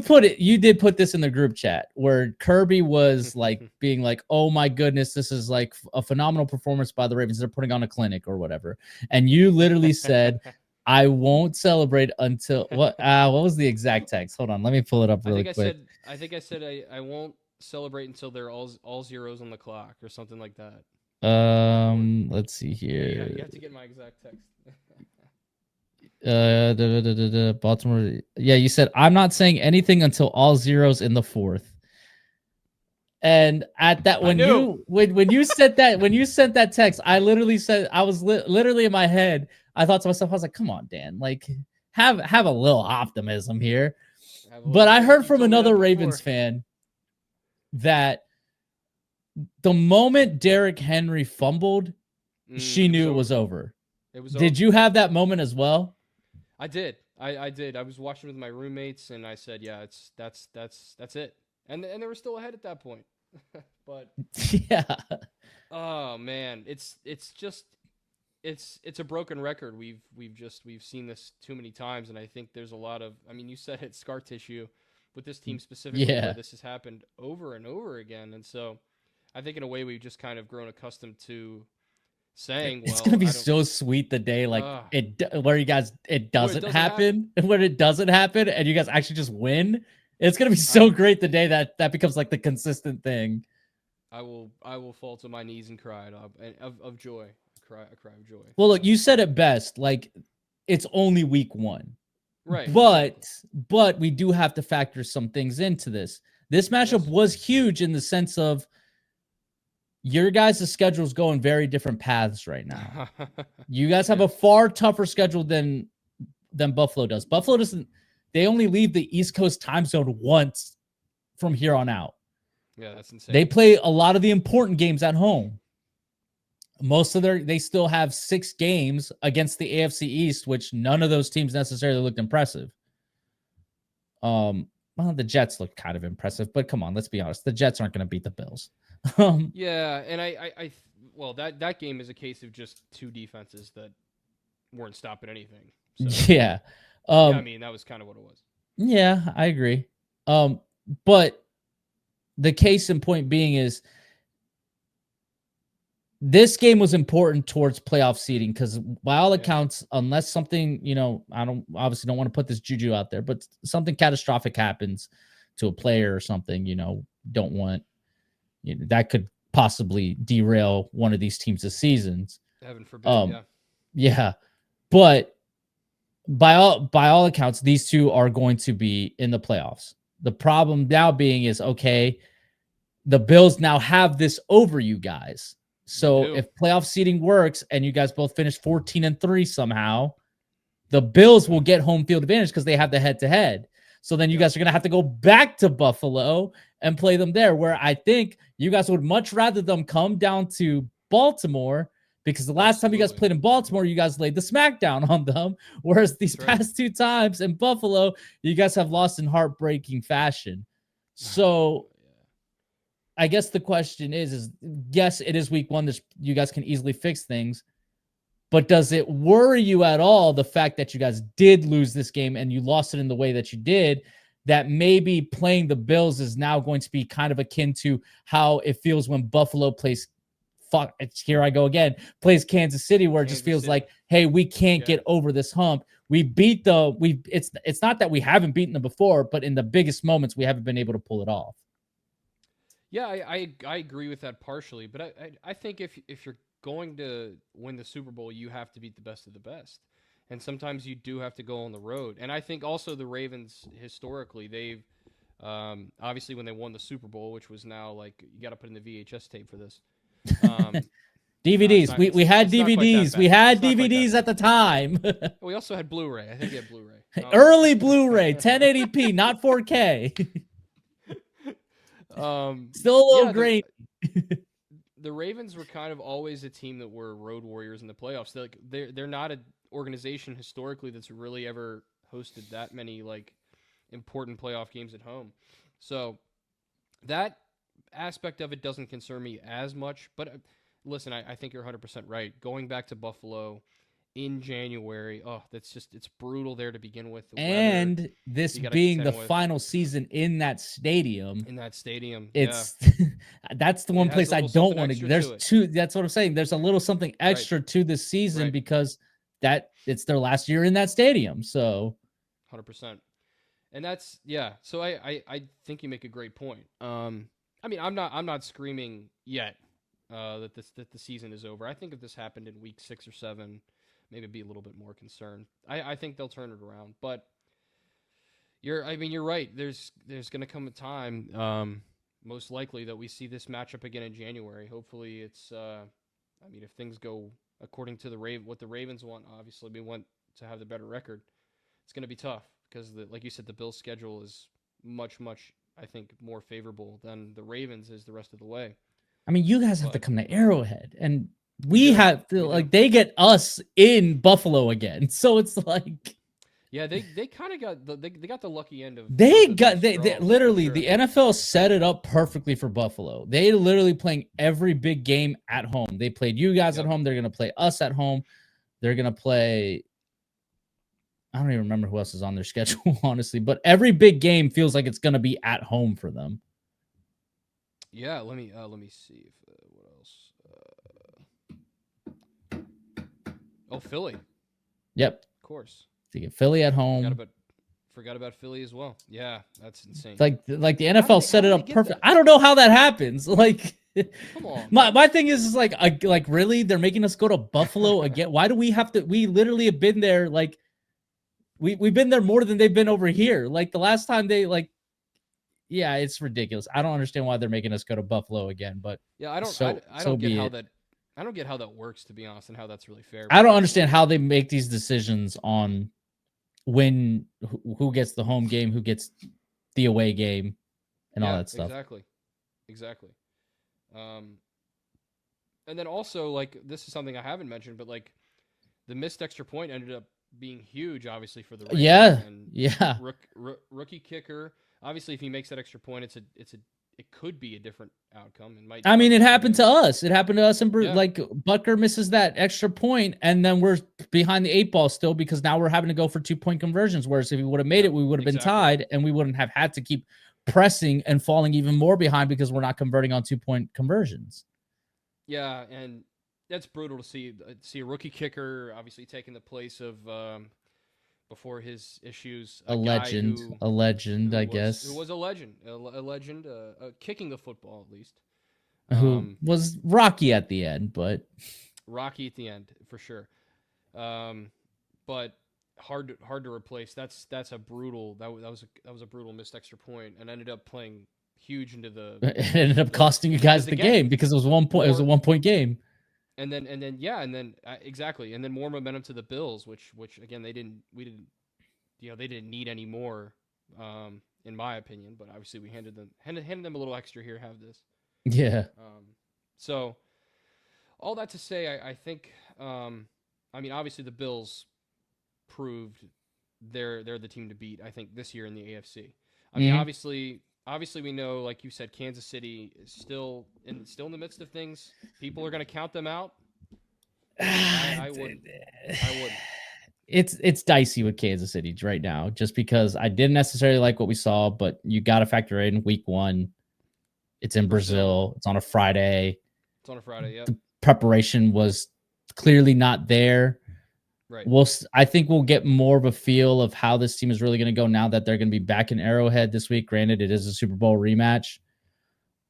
did put this in the group chat where Kirby was like being like, oh my goodness, this is like a phenomenal performance by the Ravens. They're putting on a clinic or whatever. And you literally said, I won't celebrate until what was the exact text? Hold on. Let me pull it up really quick. I think I said I won't celebrate until they're all zeros on the clock or something like that. Let's see here. You have to get my exact text. Baltimore. Yeah, you said I'm not saying anything until all zeros in the fourth. And at that, when you said that, when you sent that text, I literally said, I was literally in my head. I thought to myself, I was like, come on, Dan, like have a little optimism here. But I heard from another Ravens fan that the moment Derrick Henry fumbled, she knew it was over. Did you have that moment as well? I did. I did. I was watching with my roommates, and I said, "Yeah, that's it." And they were still ahead at that point. But yeah. Oh man, it's a broken record. We've seen this too many times, and I think there's a lot of. I mean, you said it's scar tissue with this team specifically, where this has happened over and over again, and so I think in a way we've just kind of grown accustomed to saying, it's gonna be so sweet the day where you guys it doesn't happen, when it doesn't happen, and you guys actually just win. It's gonna be so great the day that becomes like the consistent thing. I will fall to my knees and cry of joy. I cry of joy. Well, look, you said it best. Like, it's only week 1, right? But we do have to factor some things into this. This matchup was huge in the sense of your guys' schedules go in very different paths right now. You guys have a far tougher schedule than Buffalo does. Buffalo doesn't. They only leave the East Coast time zone once from here on out. Yeah, that's insane. They play a lot of the important games at home. They still have 6 games against the AFC East, which none of those teams necessarily looked impressive. Well, the Jets looked kind of impressive, but come on, let's be honest. The Jets aren't going to beat the Bills. Yeah, and well, that game is a case of just 2 defenses that weren't stopping anything. So. Yeah. I mean, that was kind of what it was. Yeah, I agree. But the case in point being is this game was important towards playoff seeding because by all accounts, unless something, I obviously don't want to put this juju out there, but something catastrophic happens to a player or something, don't want, that could possibly derail one of these teams' seasons. Heaven forbid, Yeah. But by all accounts, these two are going to be in the playoffs. The problem now being is, okay, the Bills now have this over you guys. So if playoff seeding works and you guys both finish 14-3 somehow, the Bills will get home field advantage because they have the head-to-head. So then you guys are going to have to go back to Buffalo and play them there, where I think you guys would much rather them come down to Baltimore, because the last time you guys played in Baltimore, you guys laid the smackdown on them. Whereas these past 2 times in Buffalo, you guys have lost in heartbreaking fashion. So I guess the question is yes, it is week 1. You guys can easily fix things. But does it worry you at all, the fact that you guys did lose this game and you lost it in the way that you did, that maybe playing the Bills is now going to be kind of akin to how it feels when Buffalo plays here I go again, plays Kansas City, where it just feels like, hey, we can't get over this hump. We beat it's not that we haven't beaten them before, but in the biggest moments, we haven't been able to pull it off. Yeah, I agree with that partially, but I think if you're going to win the Super Bowl, you have to beat the best of the best. And sometimes you do have to go on the road. And I think also the Ravens, historically, they've obviously when they won the Super Bowl, which was now like, you got to put in the VHS tape for this. DVDs. We had DVDs. We had DVDs at the time. We also had Blu-ray. I think we had Blu-ray. Early Blu-ray, 1080p, not 4K. Still a little grainy. The Ravens were kind of always a team that were road warriors in the playoffs. They're not an organization historically that's really ever hosted that many like important playoff games at home. So that aspect of it doesn't concern me as much. But listen, I think you're 100% right. Going back to Buffalo in January, it's brutal there to begin with. And this being the final season in that stadium. It's that's the one place I don't want to. There's 2. That's what I'm saying. There's a little something extra to this season because it's their last year in that stadium. So 100%. And that's So I think you make a great point. I mean, I'm not screaming yet that the season is over. I think if this happened in week 6 or 7, maybe be a little bit more concerned. I think they'll turn it around, but you're right. There's going to come a time, most likely, that we see this matchup again in January. Hopefully, it's. I mean, if things go according to what the Ravens want, obviously we want to have the better record. It's going to be tough because, like you said, the Bills' schedule is much, I think, more favorable than the Ravens is the rest of the way. I mean, you guys have to come to Arrowhead, and we have to, like, they get us in Buffalo again. So it's like, yeah, they kind of got they got the lucky end of. They literally, sure. The NFL set it up perfectly for Buffalo. They literally playing every big game at home. They played you guys at home. They're going to play us at home. They're going to play. I don't even remember who else is on their schedule, honestly, but every big game feels like it's going to be at home for them. Yeah, let me see if what else. Philly. Yep, of course. To get Philly at home. Forgot about Philly as well. Yeah, that's insane. Like the NFL set it up perfect. I don't know how that happens. Like, come on. My thing is like really, they're making us go to Buffalo again. Why do we have to? We literally have been there. Like, we've been there more than they've been over here. Like the last time they yeah, it's ridiculous. I don't understand why they're making us go to Buffalo again. But yeah, I don't get how that. I don't get how that works, to be honest, and how that's really fair. I don't understand how they make these decisions on who gets the home game, who gets the away game, and all that stuff. Exactly. And then also, like, this is something I haven't mentioned, but like the missed extra point ended up being huge, obviously, for the Ravens. Yeah. Rookie kicker. Obviously, if he makes that extra point, it could be a different outcome. It happened to us. It happened to us, and like Butker misses that extra point, and then we're behind the 8 ball still because now we're having to go for 2-point conversions. Whereas if we would have made it, we would have been tied, and we wouldn't have had to keep pressing and falling even more behind because we're not converting on 2-point conversions. Yeah, and that's brutal to see a rookie kicker obviously taking the place of before his issues, a legend, I guess. Who was a legend, kicking the football at least. Who was rocky at the end, but rocky at the end for sure. But hard to replace. That's a brutal. That was a brutal missed extra point, and ended up playing huge into the. It ended up costing you guys the game because it was 1 point. It was a 1-point game. And then exactly, and then more momentum to the Bills, which again they didn't need any more, in my opinion. But obviously we handed them a little extra here. Have this. Yeah. So all that to say, I think, obviously the Bills proved they're the team to beat. I think this year in the AFC. Obviously, we know, like you said, Kansas City is still in the midst of things. People are going to count them out. I wouldn't. It's dicey with Kansas City right now, just because I didn't necessarily like what we saw, but you got to factor in week 1. It's in Brazil. It's on a Friday. Yeah. The preparation was clearly not there. Right. I think we'll get more of a feel of how this team is really going to go now that they're going to be back in Arrowhead this week. Granted, it is a Super Bowl rematch.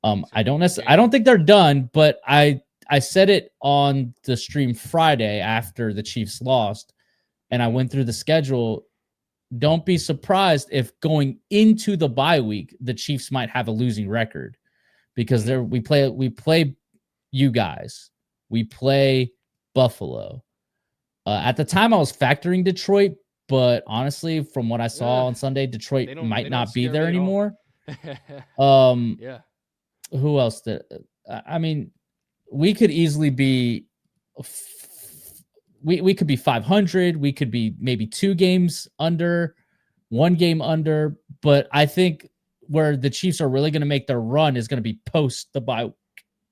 I don't think they're done, but I said it on the stream Friday after the Chiefs lost, and I went through the schedule. Don't be surprised if going into the bye week, the Chiefs might have a losing record, because we play you guys, we play Buffalo. At the time, I was factoring Detroit, but honestly, from what I saw on Sunday, Detroit might not be there anymore. Yeah. Who else? We could easily be. We could be 500. We could be maybe 2 games under, 1 game under. But I think where the Chiefs are really going to make their run is going to be post the bye,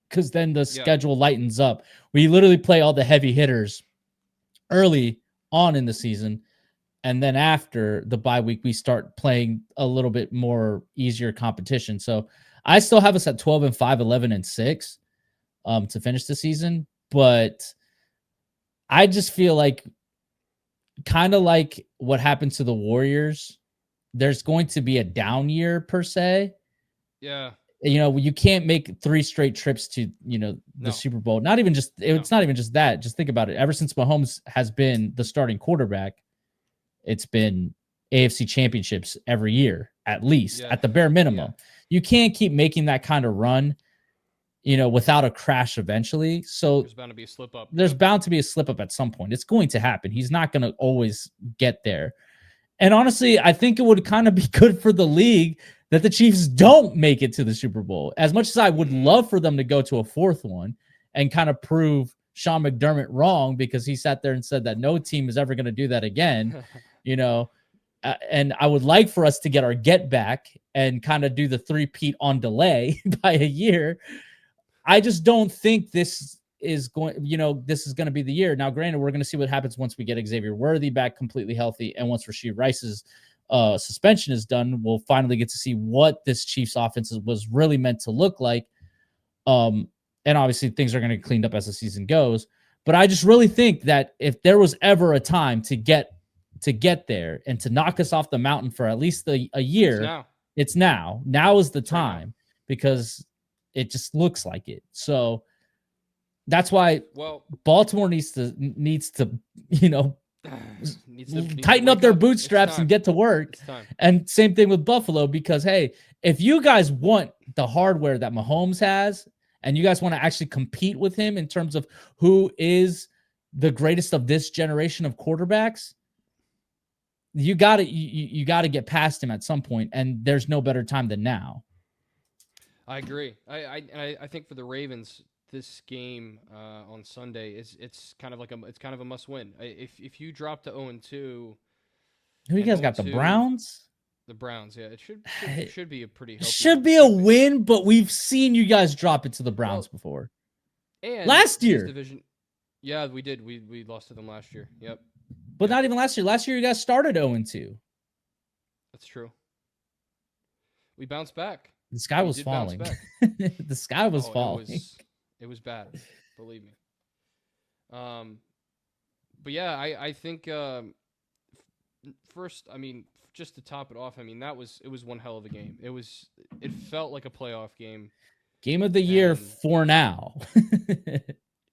because then the schedule lightens up. We literally play all the heavy hitters early on in the season, and then after the bye week, we start playing a little bit more easier competition. So I still have us at 12-5, 11-6 to finish the season, but I just feel like, kind of like what happened to the Warriors, there's going to be a down year per se. Yeah. You can't make 3 straight trips to, the No. Super Bowl. Not even just, it's not even just that. Just think about it. Ever since Mahomes has been the starting quarterback, it's been AFC championships every year, at least, at the bare minimum. You can't keep making that kind of run, without a crash eventually. So there's bound to be a slip up. There's bound to be a slip up at some point. It's going to happen. He's not going to always get there. And honestly, I think it would kind of be good for the league that the Chiefs don't make it to the Super Bowl. As much as I would love for them to go to a 4th one and kind of prove Sean McDermott wrong, because he sat there and said that no team is ever going to do that again, and I would like for us to get our get back and kind of do the 3-peat on delay by a year. I just don't think this is going to be the year. Now, granted, we're going to see what happens once we get Xavier Worthy back completely healthy, and once Rashee Rice's suspension is done, we'll finally get to see what this Chiefs offense was really meant to look like. And obviously things are going to get cleaned up as the season goes. But I just really think that if there was ever a time to get there and to knock us off the mountain for at least a year, it's now. Now is the time, because it just looks like it. So that's why Baltimore needs to tighten up their bootstraps and get to work. And same thing with Buffalo, because, hey, if you guys want the hardware that Mahomes has, and you guys want to actually compete with him in terms of who is the greatest of this generation of quarterbacks, you got to get past him at some point, and there's no better time than now. I agree. I think for the Ravens, this game on Sunday it's kind of a must win. If you drop to 0-2, who you guys got? The Browns. The Browns, yeah. It should be a pretty healthy. Should be a win, but we've seen you guys drop it to the Browns before. And last year, division, yeah, we did. We lost to them last year. Yep. But not even last year. Last year, you guys started 0-2. That's true. We bounced back. The sky was falling. The sky was falling. It was bad, believe me. But yeah, I think first, I mean, just to top it off, I mean, it was one hell of a game. It felt like a playoff game. Game of the year for now.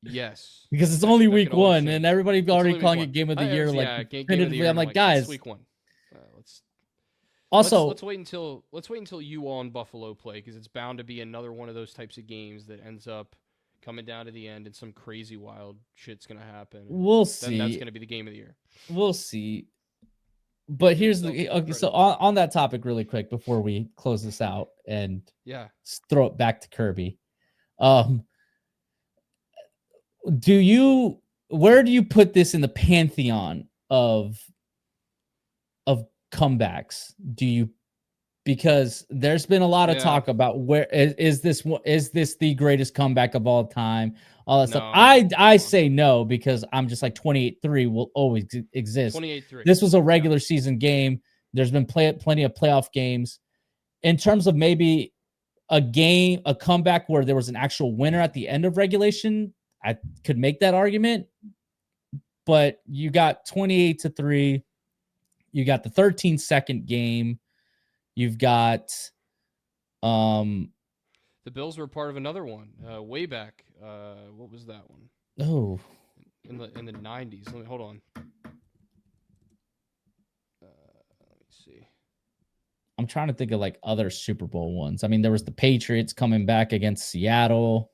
Yes, because it's only week 1, and everybody's already calling it game of the year. Like, definitively, I'm like, guys, week 1. Let's wait until you all in Buffalo play, because it's bound to be another one of those types of games that ends up coming down to the end, and some crazy wild shit's gonna happen. We'll see. That's gonna be the game of the year. We'll see. But here's so on that topic, really quick before we close this out and throw it back to Kirby. Where do you put this in the pantheon of comebacks? Because there's been a lot of talk about where is this the greatest comeback of all time, all that stuff. I say no, because I'm just like 28-3 will always exist. 28-3. This was a regular season game. There's been plenty of playoff games. In terms of maybe a comeback where there was an actual winner at the end of regulation, I could make that argument. But you got 28-3. You got the 13-second game. You've got the Bills were part of another one way back. What was that one? Oh, in the 90s. Hold on. Let me see. I'm trying to think of like other Super Bowl ones. I mean, there was the Patriots coming back against Seattle.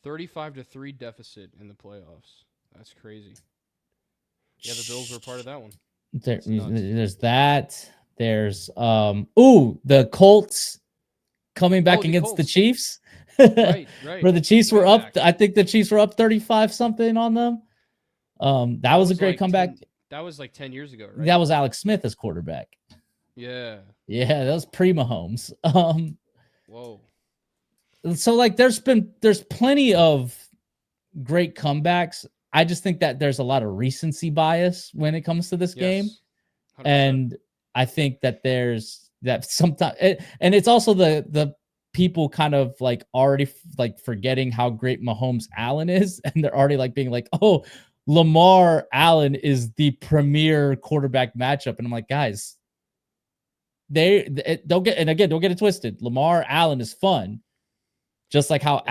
35-3 deficit in the playoffs. That's crazy. Yeah, the Bills were part of that one. There's that. There's the Colts coming back against the Chiefs. Right. Where the Chiefs were up. I think the Chiefs were up 35 something on them. That was a great comeback. That was like 10 years ago, right? That was Alex Smith as quarterback. Yeah. Yeah, that was pre-Mahomes. Whoa. So like there's plenty of great comebacks. I just think that there's a lot of recency bias when it comes to this game. 100%. And I think that there's that sometimes, and it's also the people kind of like already like forgetting how great Mahomes Allen is, and they're already like being like, oh, Lamar Allen is the premier quarterback matchup, and I'm like, guys, don't get it twisted. Lamar Allen is fun. Just like how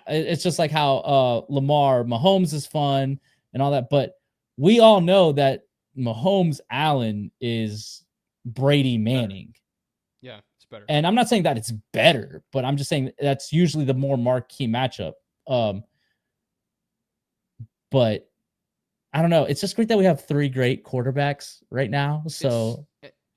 it's just like how Lamar Mahomes is fun and all that. But we all know that Mahomes Allen is Brady Manning. Yeah, it's better. And I'm not saying that it's better, but I'm just saying that's usually the more marquee matchup. But I don't know. It's just great that we have 3 great quarterbacks right now. So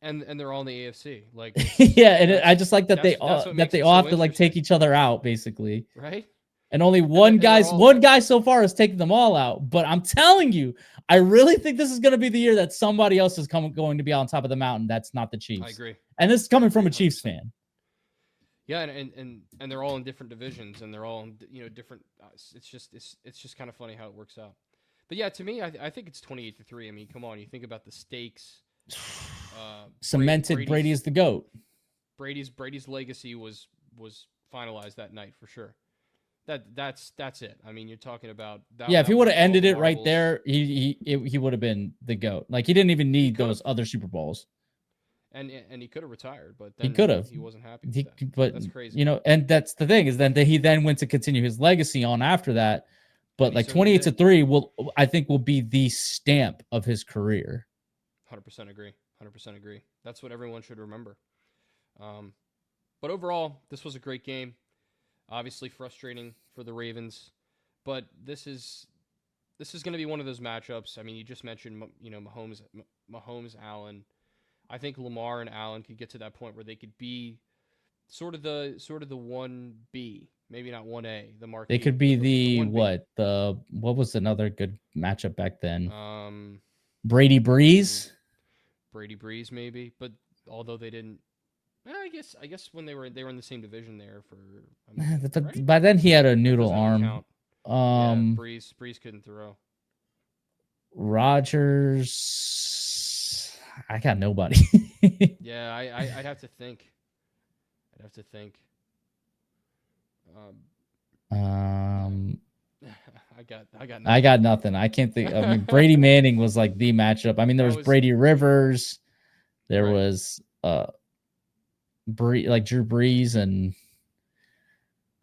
and they're all in the AFC. Like yeah, and I just like that they all have to like take each other out basically. Right? And only one guy so far has taken them all out. But I'm telling you, I really think this is going to be the year that somebody else is going to be on top of the mountain. That's not the Chiefs. I agree. And this is coming from a Chiefs fan. Yeah, and they're all in different divisions, and they're all in different. It's just kind of funny how it works out. But yeah, to me, I think it's 28-3. I mean, come on, you think about the stakes. Cemented. Brady is the GOAT. Brady's legacy was finalized that night for sure. That's it. I mean, you're talking about that. Yeah, if he would have ended it right there, he would have been the GOAT. Like he didn't even need those other Super Bowls. And he could have retired, but then he could have. He wasn't happy with that. But that's crazy. And that's the thing is then he then went to continue his legacy on after that. But like 28-3 I think will be the stamp of his career. 100% agree. 100% agree. That's what everyone should remember. But overall, this was a great game. Obviously frustrating for the Ravens, but this is going to be one of those matchups. I mean, you just mentioned Mahomes, Allen. I think Lamar and Allen could get to that point where they could be sort of the 1B, maybe not 1A. The market. They could be what was another good matchup back then? Brady Breeze. Brady Breeze maybe, but although they didn't. I guess when they were in the same division there for. Right? By then he had a noodle arm. Yeah, Breeze couldn't throw. Rodgers, I got nobody. Yeah, I'd have to think. I got nothing. I can't think. I mean, Brady Manning was like the matchup. I mean, there was Brady Rivers. There was Drew Brees and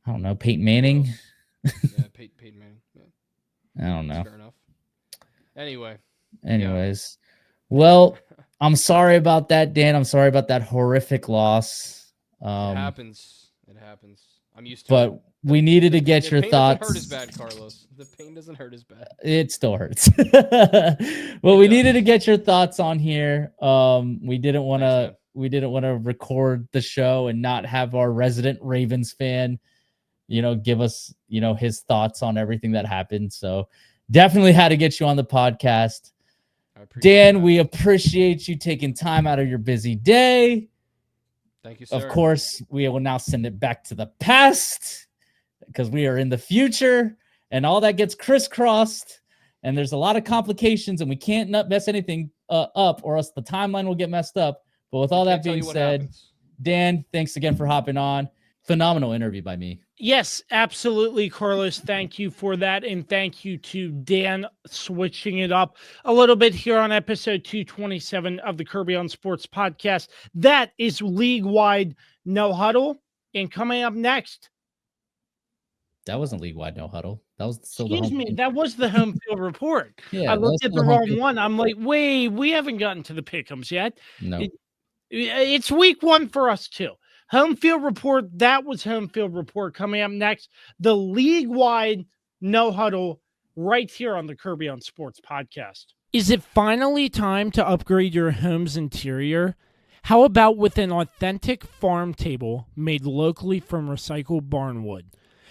I don't know, Peyton Manning. Yeah, Peyton Manning. Yeah. I don't know. Fair enough. Anyways, well, I'm sorry about that, Dan. I'm sorry about that horrific loss. It happens. I'm used to it. But we needed to get your thoughts. The pain doesn't hurt as bad, Carlos. The pain doesn't hurt as bad. It still hurts. Well, we needed to get your thoughts on here. We didn't want to record the show and not have our resident Ravens fan, give us, his thoughts on everything that happened. So definitely had to get you on the podcast. Dan, we appreciate you taking time out of your busy day. Thank you, sir. Of course, we will now send it back to the past because we are in the future and all that gets crisscrossed and there's a lot of complications and we can't mess anything up or else the timeline will get messed up. But with all that being said, Dan, thanks again for hopping on. Phenomenal interview by me. Yes, absolutely, Carlos. Thank you for that. And thank you to Dan switching it up a little bit here on episode 227 of the Kirby on Sports podcast. That is League Wide No Huddle. And coming up next. That wasn't League Wide No Huddle. That was still that was the home field report. Yeah, I looked at the wrong one. I'm like, wait, we haven't gotten to the pick'ems yet. No. It's week 1 for us too. Home field report. That was home field report. Coming up next, the League Wide No Huddle right here on the Kirby on Sports podcast. Is it finally time to upgrade your home's interior? How about with an authentic farm table made locally from recycled barnwood?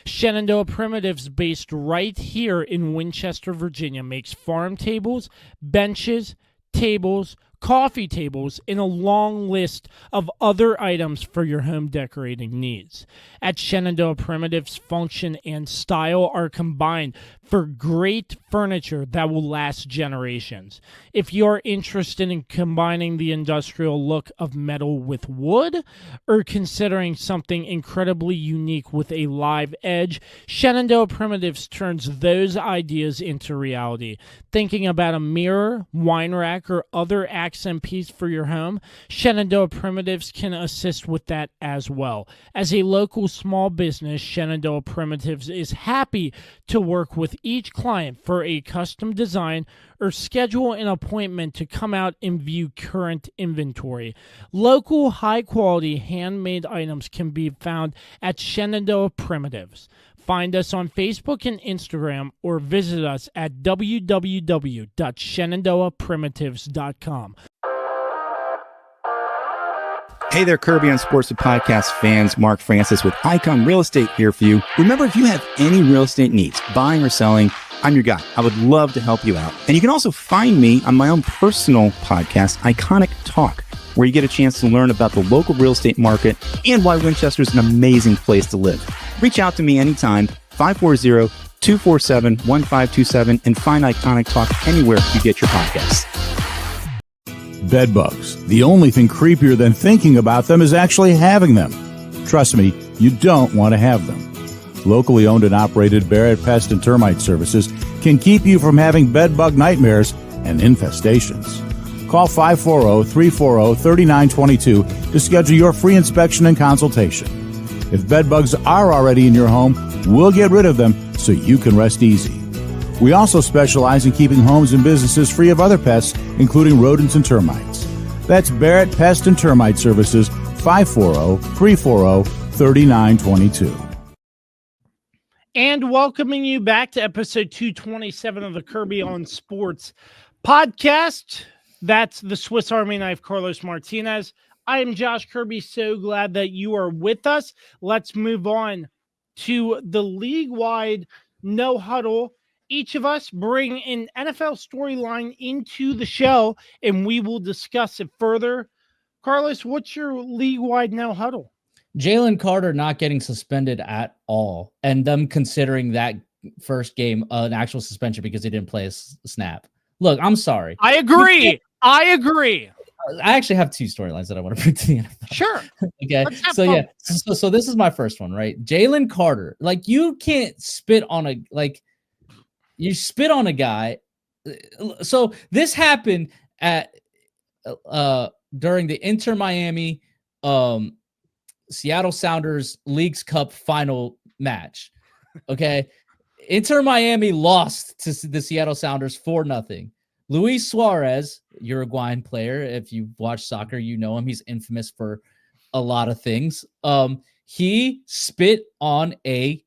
Shenandoah Primitives, based right here in Winchester, Virginia, makes farm tables, benches, tables, coffee tables, and a long list of other items for your home decorating needs. At Shenandoah Primitives, function and style are combined for great furniture that will last generations. If you're interested in combining the industrial look of metal with wood or considering something incredibly unique with a live edge, Shenandoah Primitives turns those ideas into reality. Thinking about a mirror, wine rack, or other accent piece for your home, Shenandoah Primitives can assist with that as well. As a local small business, Shenandoah Primitives is happy to work with each client for a custom design or schedule an appointment to come out and view current inventory. Local, high-quality, handmade items can be found at Shenandoah Primitives. Find us on Facebook and Instagram or visit us at www.shenandoahprimitives.com. Hey there, Kirby on Sports Podcast fans. Mark Francis with Icon Real Estate here for you. Remember, if you have any real estate needs, buying or selling, I'm your guy. I would love to help you out. And you can also find me on my own personal podcast, Iconic Talk, where you get a chance to learn about the local real estate market and why Winchester is an amazing place to live. Reach out to me anytime, 540-247-1527, and find Iconic Talk anywhere you get your podcasts. Bed bugs. The only thing creepier than thinking about them is actually having them. Trust me, you don't want to have them. Locally owned and operated Barrett Pest and Termite Services can keep you from having bed bug nightmares and infestations. Call 540-340-3922 to schedule your free inspection and consultation. If bed bugs are already in your home, we'll get rid of them so you can rest easy. We also specialize in keeping homes and businesses free of other pests, including rodents and termites. That's Barrett Pest and Termite Services, 540-340-3922. And welcoming you back to episode 227 of the Kirby on Sports podcast. That's the Swiss Army knife, Carlos Martinez. I am Josh Kirby. So glad that you are with us. Let's move on to the League Wide No Huddle. Each of us bring an NFL storyline into the show, and we will discuss it further. Carlos, what's your League Wide No Huddle? Jalen Carter not getting suspended at all, and them considering that first game an actual suspension because he didn't play a snap. Look, I'm sorry. I agree. I actually have two storylines that I want to bring to the NFL. Sure. Okay. So so this is my first one, right? Jalen Carter. Like, you can't spit on a you spit on a guy. So this happened at during the Inter Miami Seattle Sounders Leagues Cup final match. Okay. Inter Miami lost to the Seattle Sounders 4-0. Luis Suarez, Uruguayan player. If you watch soccer, you know him. He's infamous for a lot of things. He spit on a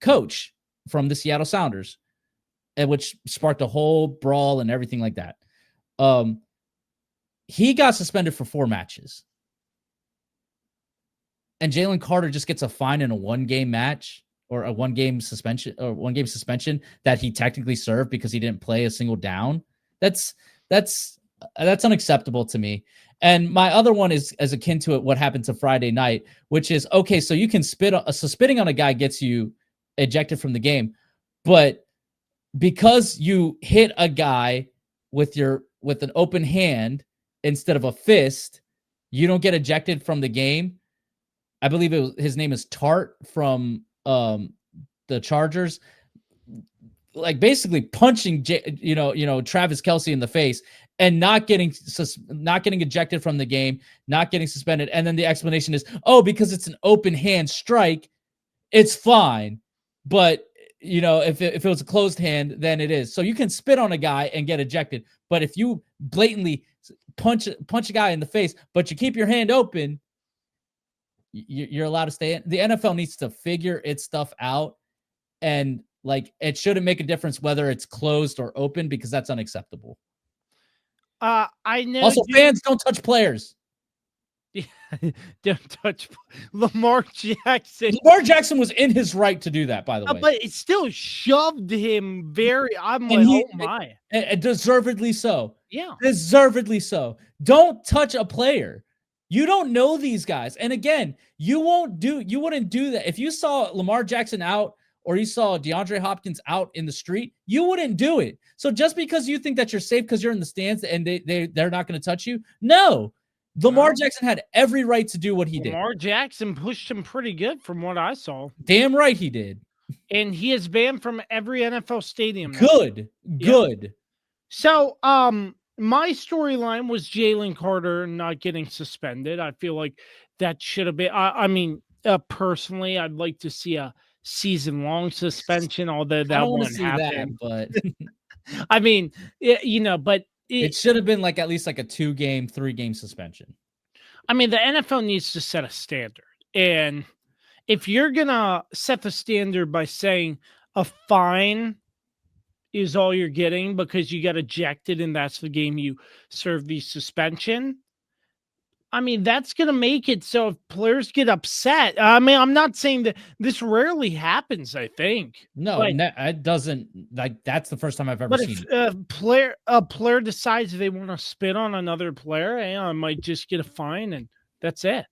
coach from the Seattle Sounders, which sparked a whole brawl and everything like that. He got suspended for 4 matches. And Jalen Carter just gets a fine in a 1-game match or a 1-game suspension that he technically served because he didn't play a single down. That's unacceptable to me. And my other one is as akin to what happened to Friday night, which is, okay, so you can spitting on a guy gets you ejected from the game, but because you hit a guy with an open hand instead of a fist, you don't get ejected from the game. I believe his name is Tart from the Chargers, like basically punching Travis Kelce in the face and not getting ejected from the game, not getting suspended. And then the explanation is, because it's an open hand strike, it's fine. But if it was a closed hand, then it is. So you can spit on a guy and get ejected. But if you blatantly punch a guy in the face, but you keep your hand open, you're allowed to stay in. The NFL needs to figure its stuff out, and it shouldn't make a difference whether it's closed or open, because that's unacceptable. I know. Also, fans don't touch players. Don't touch Lamar Jackson. Lamar Jackson was in his right to do that, by the way. But it still shoved him my. Deservedly so. Yeah. Deservedly so. Don't touch a player. You don't know these guys. And again, you wouldn't do that. If you saw Lamar Jackson out or you saw DeAndre Hopkins out in the street, you wouldn't do it. So just because you think that you're safe because you're in the stands and they're not going to touch you, no. Lamar Jackson had every right to do what he did. Lamar Jackson pushed him pretty good from what I saw. Damn right he did. And he is banned from every NFL stadium now. Good. So, my storyline was Jalen Carter not getting suspended. I feel like that should have been. I mean, personally, I'd like to see a season-long suspension, although I that don't want to won't see happen. that, but I mean, but it should have been like at least like a 2-game, 3-game suspension. I mean, the NFL needs to set a standard, and if you're gonna set the standard by saying a fine is all you're getting because you got ejected and that's the game you serve the suspension, I mean, that's going to make it so if players get upset. I mean, I'm not saying that this rarely happens, I think. No, it doesn't. Like, that's the first time I've ever But seen if it. a player decides they want to spit on another player, I might just get a fine and that's it.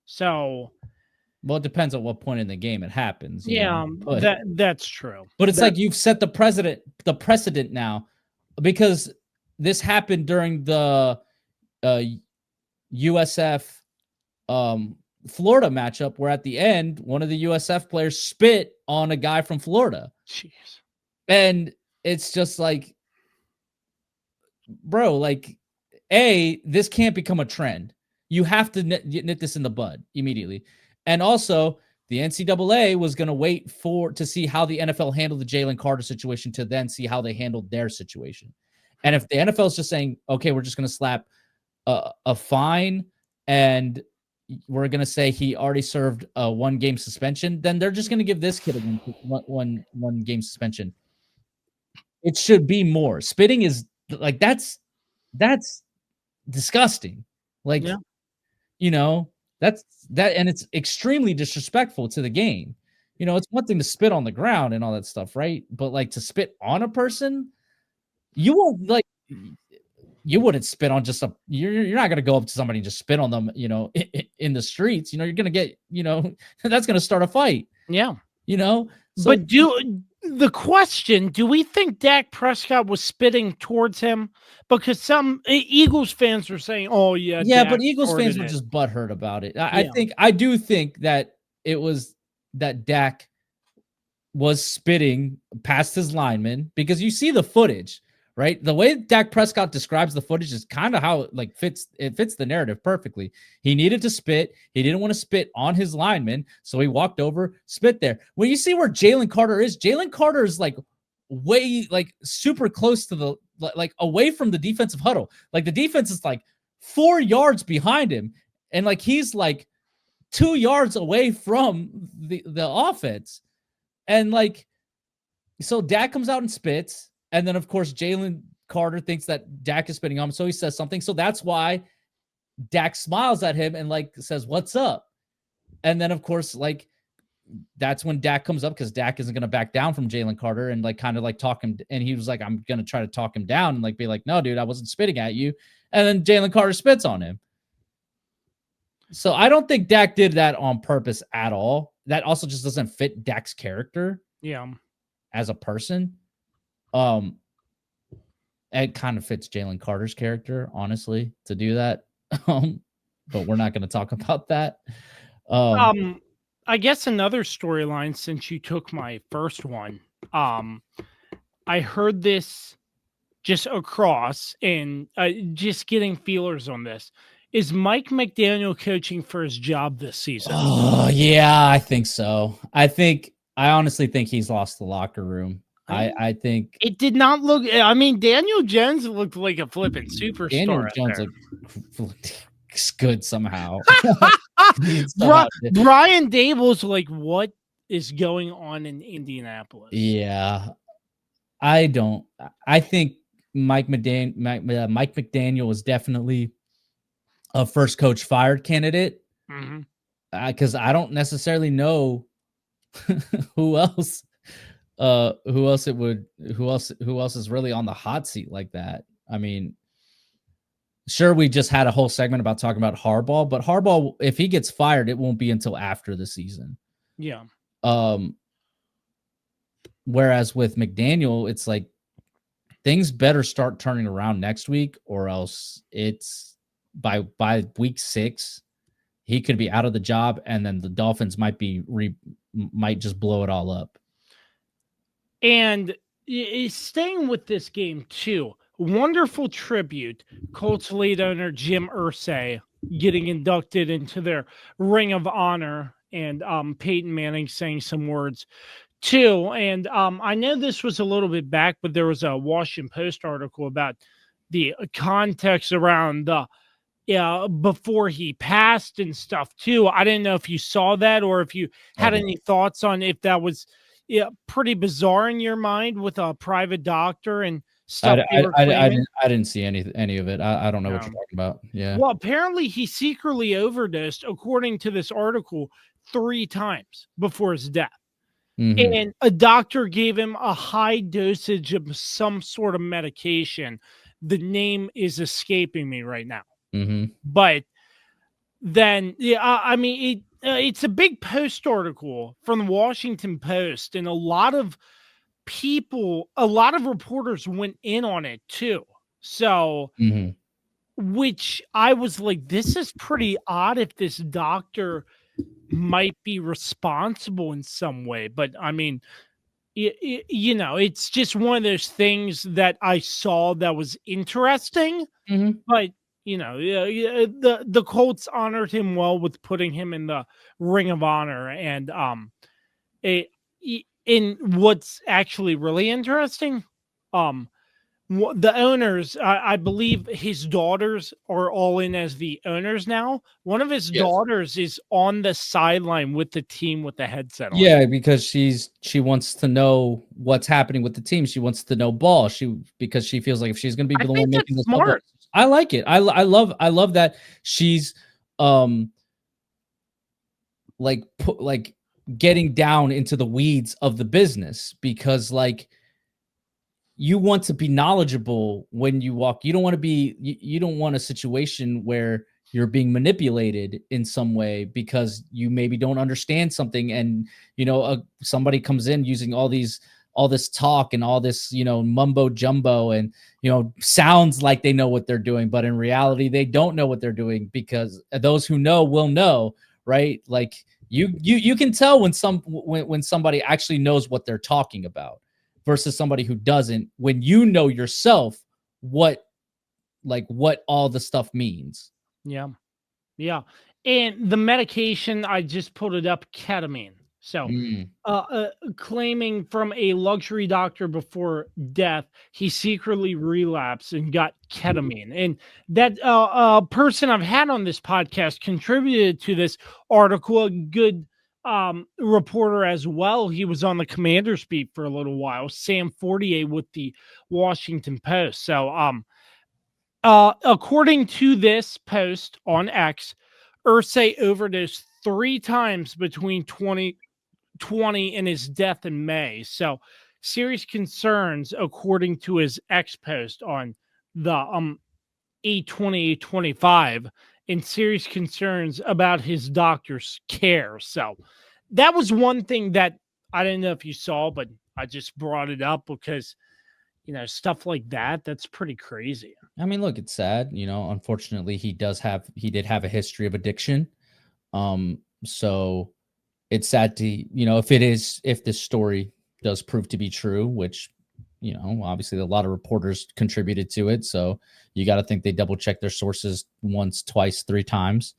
So, well, it depends on what point in the game it happens. yeah, that's true. But it's like you've set the precedent now, because this happened during the USF Florida matchup, where at the end one of the USF players spit on a guy from Florida. Jeez. And it's just like, bro, like, this can't become a trend. You have to nip this in the bud immediately. And also, the NCAA was going to wait to see how the NFL handled the Jalen Carter situation to then see how they handled their situation. And if the NFL is just saying, okay, we're just going to slap a fine and we're going to say he already served a 1-game suspension, then they're just going to give this kid a one game suspension. It should be more. Spitting is like, that's disgusting. Like, that's that. And it's extremely disrespectful to the game. It's one thing to spit on the ground and all that stuff, right? But like, to spit on a person, you wouldn't spit on just you're not going to go up to somebody and just spit on them, in the streets. You're going to get, that's going to start a fight. Yeah. So, but the question, do we think Dak Prescott was spitting towards him? Because some Eagles fans were saying, oh, yeah. Yeah, Dak but Eagles fans were just butthurt about it. I do think that it was that Dak was spitting past his lineman, because you see the footage, right? The way Dak Prescott describes the footage is kind of how it fits the narrative perfectly. He needed to spit. He didn't want to spit on his lineman, so he walked over, spit there. When you see where Jalen Carter is like way, like super close to the, like away from the defensive huddle. Like the defense is like 4 yards behind him, and like he's like 2 yards away from the offense. And like, so Dak comes out and spits. And then, of course, Jalen Carter thinks that Dak is spitting on him, so he says something. So that's why Dak smiles at him and, like, says, "What's up?" And then, of course, like, that's when Dak comes up, because Dak isn't going to back down from Jalen Carter and, like, kind of, like, talk him. And he was like, "I'm going to try to talk him down," and, like, be like, "No, dude, I wasn't spitting at you." And then Jalen Carter spits on him. So I don't think Dak did that on purpose at all. That also just doesn't fit Dak's character. Yeah. As a person. It kind of fits Jalen Carter's character, honestly, to do that. But we're not going to talk about that. I guess another storyline, since you took my first one, I heard this just across, and just getting feelers on this. Is Mike McDaniel coaching for his job this season? Oh, yeah, I think so. I honestly think he's lost the locker room. I think it did not look. I mean, Daniel Jones looked like a flipping superstar. Daniel Jones looked good somehow. Brian Dable's like, what is going on in Indianapolis? Yeah, I think Mike McDaniel is definitely a first coach fired candidate, because I don't necessarily know who else is really on the hot seat like that. I mean, sure, we just had a whole segment about talking about Harbaugh, but Harbaugh, if he gets fired, it won't be until after the season. Yeah. Whereas with McDaniel, it's like things better start turning around next week, or else it's by week 6, he could be out of the job, and then the Dolphins might just blow it all up. And staying with this game too, wonderful tribute. Colts lead owner Jim Irsay getting inducted into their Ring of Honor, and Peyton Manning saying some words too. And I know this was a little bit back, but there was a Washington Post article about the context around the before he passed and stuff too. I didn't know if you saw that or if you had any thoughts on if that was pretty bizarre in your mind with a private doctor and stuff. I didn't see any of it. I don't know what you're talking about. Yeah. Well, apparently he secretly overdosed, according to this article, 3 times before his death. Mhm. And a doctor gave him a high dosage of some sort of medication. The name is escaping me right now. Mhm. But then, I mean, it's a big Post article from the Washington Post, and a lot of reporters went in on it too. So, Mhm. which I was like, this is pretty odd if this doctor might be responsible in some way. But I mean, it's just one of those things that I saw that was interesting. Mhm. But the Colts honored him well with putting him in the Ring of Honor, and in what's actually really interesting, the owners, I believe his daughters are all in as the owners now. One of his daughters is on the sideline with the team with the headset on. Yeah, because she wants to know what's happening with the team. She wants to know ball. Because she feels like if she's going to be the one making this smart. I like it. I love that she's like getting down into the weeds of the business, because like you want to be knowledgeable when you walk. You don't want to be you don't want a situation where you're being manipulated in some way because you maybe don't understand something, and somebody comes in using all this talk and all this mumbo jumbo, and sounds like they know what they're doing, but in reality they don't know what they're doing, because those who know will know, right? Like you can tell when somebody actually knows what they're talking about versus somebody who doesn't, when you know yourself what all the stuff means. Yeah. And the medication, I just pulled it up, ketamine. So claiming from a luxury doctor before death, he secretly relapsed and got ketamine. And that person I've had on this podcast contributed to this article, a good reporter as well. He was on the Commander's beat for a little while, Sam Fortier with the Washington Post. So according to this post on X, Irsay overdosed 3 times between 2020 and his death in May. So serious concerns, according to his X post on the 8/20/25, and serious concerns about his doctor's care. So that was one thing that I didn't know if you saw, but I just brought it up because stuff like that's pretty crazy. I mean, look, it's sad. Unfortunately, he did have a history of addiction. So it's sad to, if this story does prove to be true, which, obviously a lot of reporters contributed to it. So you got to think they double check their sources once, twice, 3 times.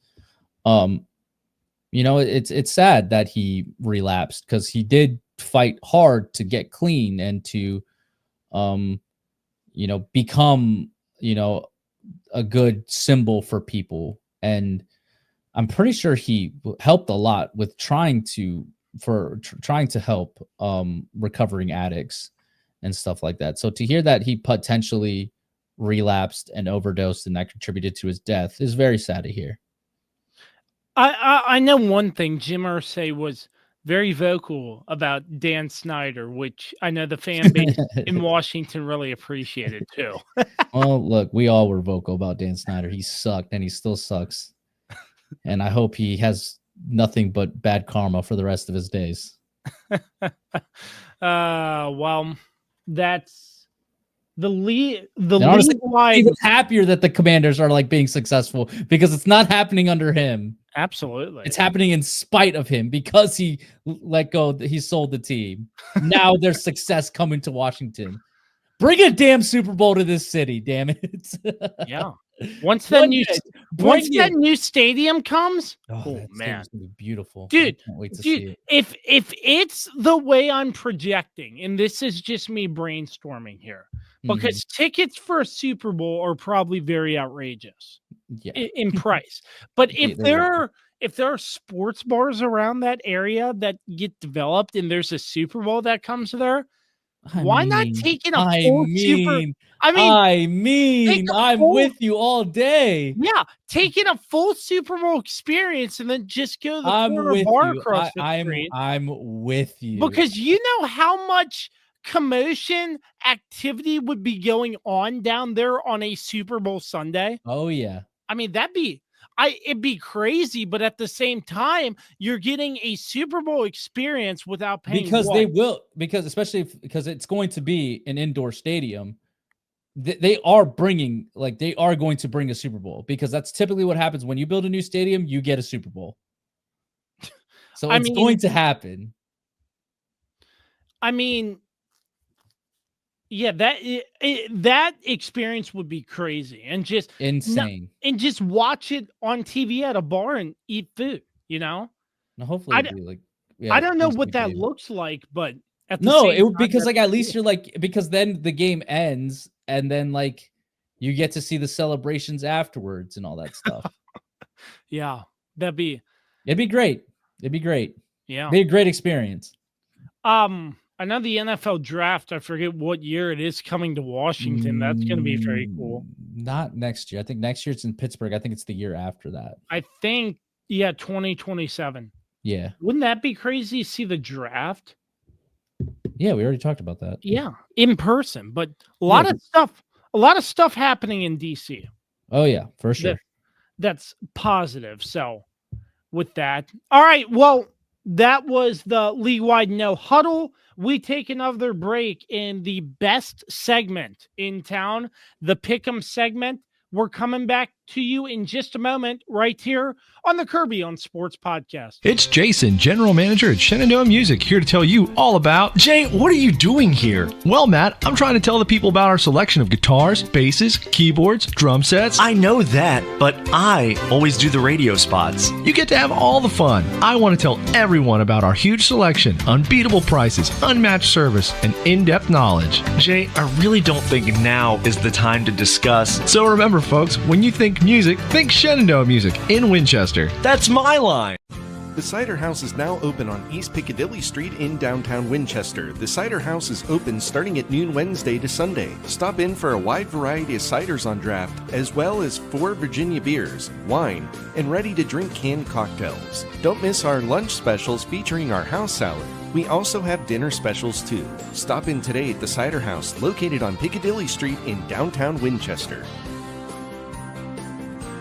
It's sad that he relapsed, because he did fight hard to get clean and to, become, a good symbol for people. And I'm pretty sure he helped a lot with trying to help recovering addicts and stuff like that. So to hear that he potentially relapsed and overdosed and that contributed to his death is very sad to hear. I know one thing. Jim Irsay was very vocal about Dan Snyder, which I know the fan base in Washington really appreciated too. Well, look, we all were vocal about Dan Snyder. He sucked, and he still sucks. And I hope he has nothing but bad karma for the rest of his days. Well, that's the league. Honestly, wide. Even happier that the Commanders are like being successful, because it's not happening under him. Absolutely, it's happening in spite of him, because he let go. He sold the team. Now there's success coming to Washington. Bring a damn Super Bowl to this city, damn it. Yeah. Once that Bring new stadium comes, Oh, that man, stadium's gonna be beautiful. dude, I can't wait to see it. if it's the way I'm projecting, and this is just me brainstorming here, because tickets for a Super Bowl are probably very outrageous in price. But if there are sports bars around that area that get developed and there's a Super Bowl that comes there, why not taking a full Super? I'm with you all day. Yeah, taking a full Super Bowl experience and then just go to the corner bar across the street. I'm with you. Because you know how much commotion activity would be going on down there on a Super Bowl Sunday. Oh yeah. I mean, it'd be crazy, but at the same time, you're getting a Super Bowl experience without paying. Because because it's going to be an indoor stadium. They are going to bring a Super Bowl, because that's typically what happens when you build a new stadium. You get a Super Bowl. So it's going to happen. I mean, yeah, that experience would be crazy and just insane, and just watch it on TV at a bar and eat food. Now, hopefully, I don't know what that looks like, but because at least you're because then the game ends and then you get to see the celebrations afterwards and all that stuff. Yeah, it'd be great. It'd be great. Yeah, be a great experience. I know the NFL draft, I forget what year it is, coming to Washington. That's going to be very cool. Not next year. I think next year it's in Pittsburgh. I think it's the year after that. I think, 2027. Yeah. Wouldn't that be crazy to see the draft? Yeah, we already talked about that. Yeah, in person. But a lot of stuff happening in DC. Oh yeah, for sure. That's positive. So with that. All right, well, that was the League Wide No Huddle. We take another break in the best segment in town, the Pick'em segment. We're coming back to you in just a moment right here on the Kirby on Sports podcast. It's Jason, General Manager at Shenandoah Music, here to tell you all about... Jay, what are you doing here? Well, Matt, I'm trying to tell the people about our selection of guitars, basses, keyboards, drum sets. I know that, but I always do the radio spots. You get to have all the fun. I want to tell everyone about our huge selection, unbeatable prices, unmatched service, and in-depth knowledge. Jay, I really don't think now is the time to discuss. So remember, folks, when you think music, think Shenandoah Music in Winchester. That's my line. The Cider House is now open on East Piccadilly Street in downtown Winchester. The Cider House is open starting at noon Wednesday to Sunday. Stop in for a wide variety of ciders on draft, as well as 4 Virginia beers, wine, and ready-to-drink canned cocktails. Don't miss our lunch specials featuring our house salad. We also have dinner specials too. Stop in today at the Cider House, located on Piccadilly Street in downtown Winchester.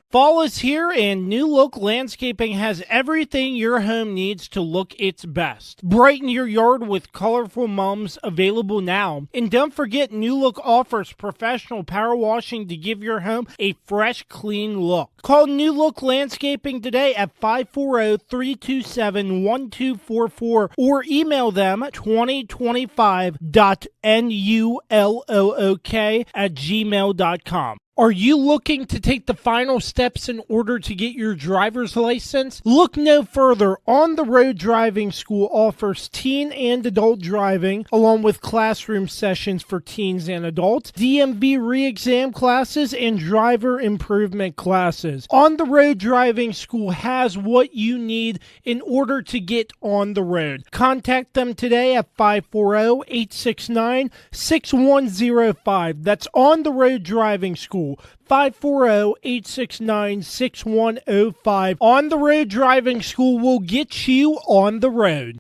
Fall is here, and New Look Landscaping has everything your home needs to look its best. Brighten your yard with colorful mums available now. And don't forget, New Look offers professional power washing to give your home a fresh, clean look. Call New Look Landscaping today at 540-327-1244 or email them 2025.nullook@gmail.com. Are you looking to take the final steps in order to get your driver's license? Look no further. On the Road Driving School offers teen and adult driving, along with classroom sessions for teens and adults, DMV re-exam classes, and driver improvement classes. On the Road Driving School has what you need in order to get on the road. Contact them today at 540-869-6105. That's On the Road Driving School. 540-869-6105. On the Road Driving School will get you on the road.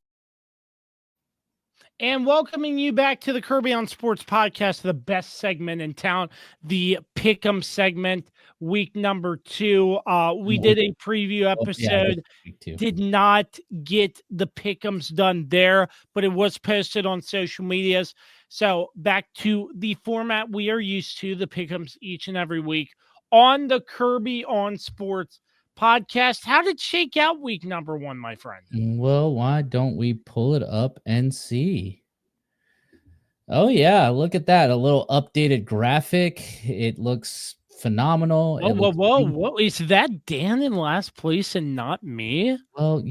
And welcoming you back to the Kirby on Sports podcast, the best segment in town, the Pick'em segment, week number 2. We did a preview episode, did not get the Pick'ems done there, but it was posted on social medias. So back to the format we are used to, the Pick'ems each and every week on the Kirby on Sports podcast. How did it shake out week number 1, my friend? Well, why don't we pull it up and see? Oh yeah, look at that. A little updated graphic. It looks phenomenal. Whoa, It whoa, looks whoa, beautiful. whoa! Is that Dan in last place and not me? Well,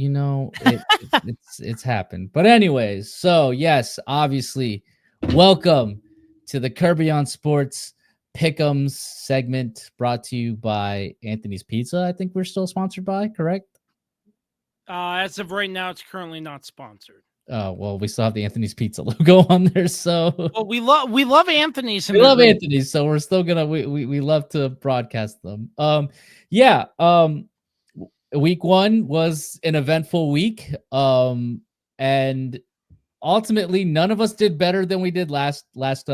it's happened. But anyways, so yes, obviously, welcome to the Kirby on Sports Pick'ems segment brought to you by Anthony's Pizza. I think we're still sponsored by, correct? As of right now, it's currently not sponsored. Oh, well, we still have the Anthony's Pizza logo on there, so Well, we love Anthony's. we love Anthony's, so we're still gonna we love to broadcast them. Week 1 was an eventful week. And ultimately none of us did better than we did last last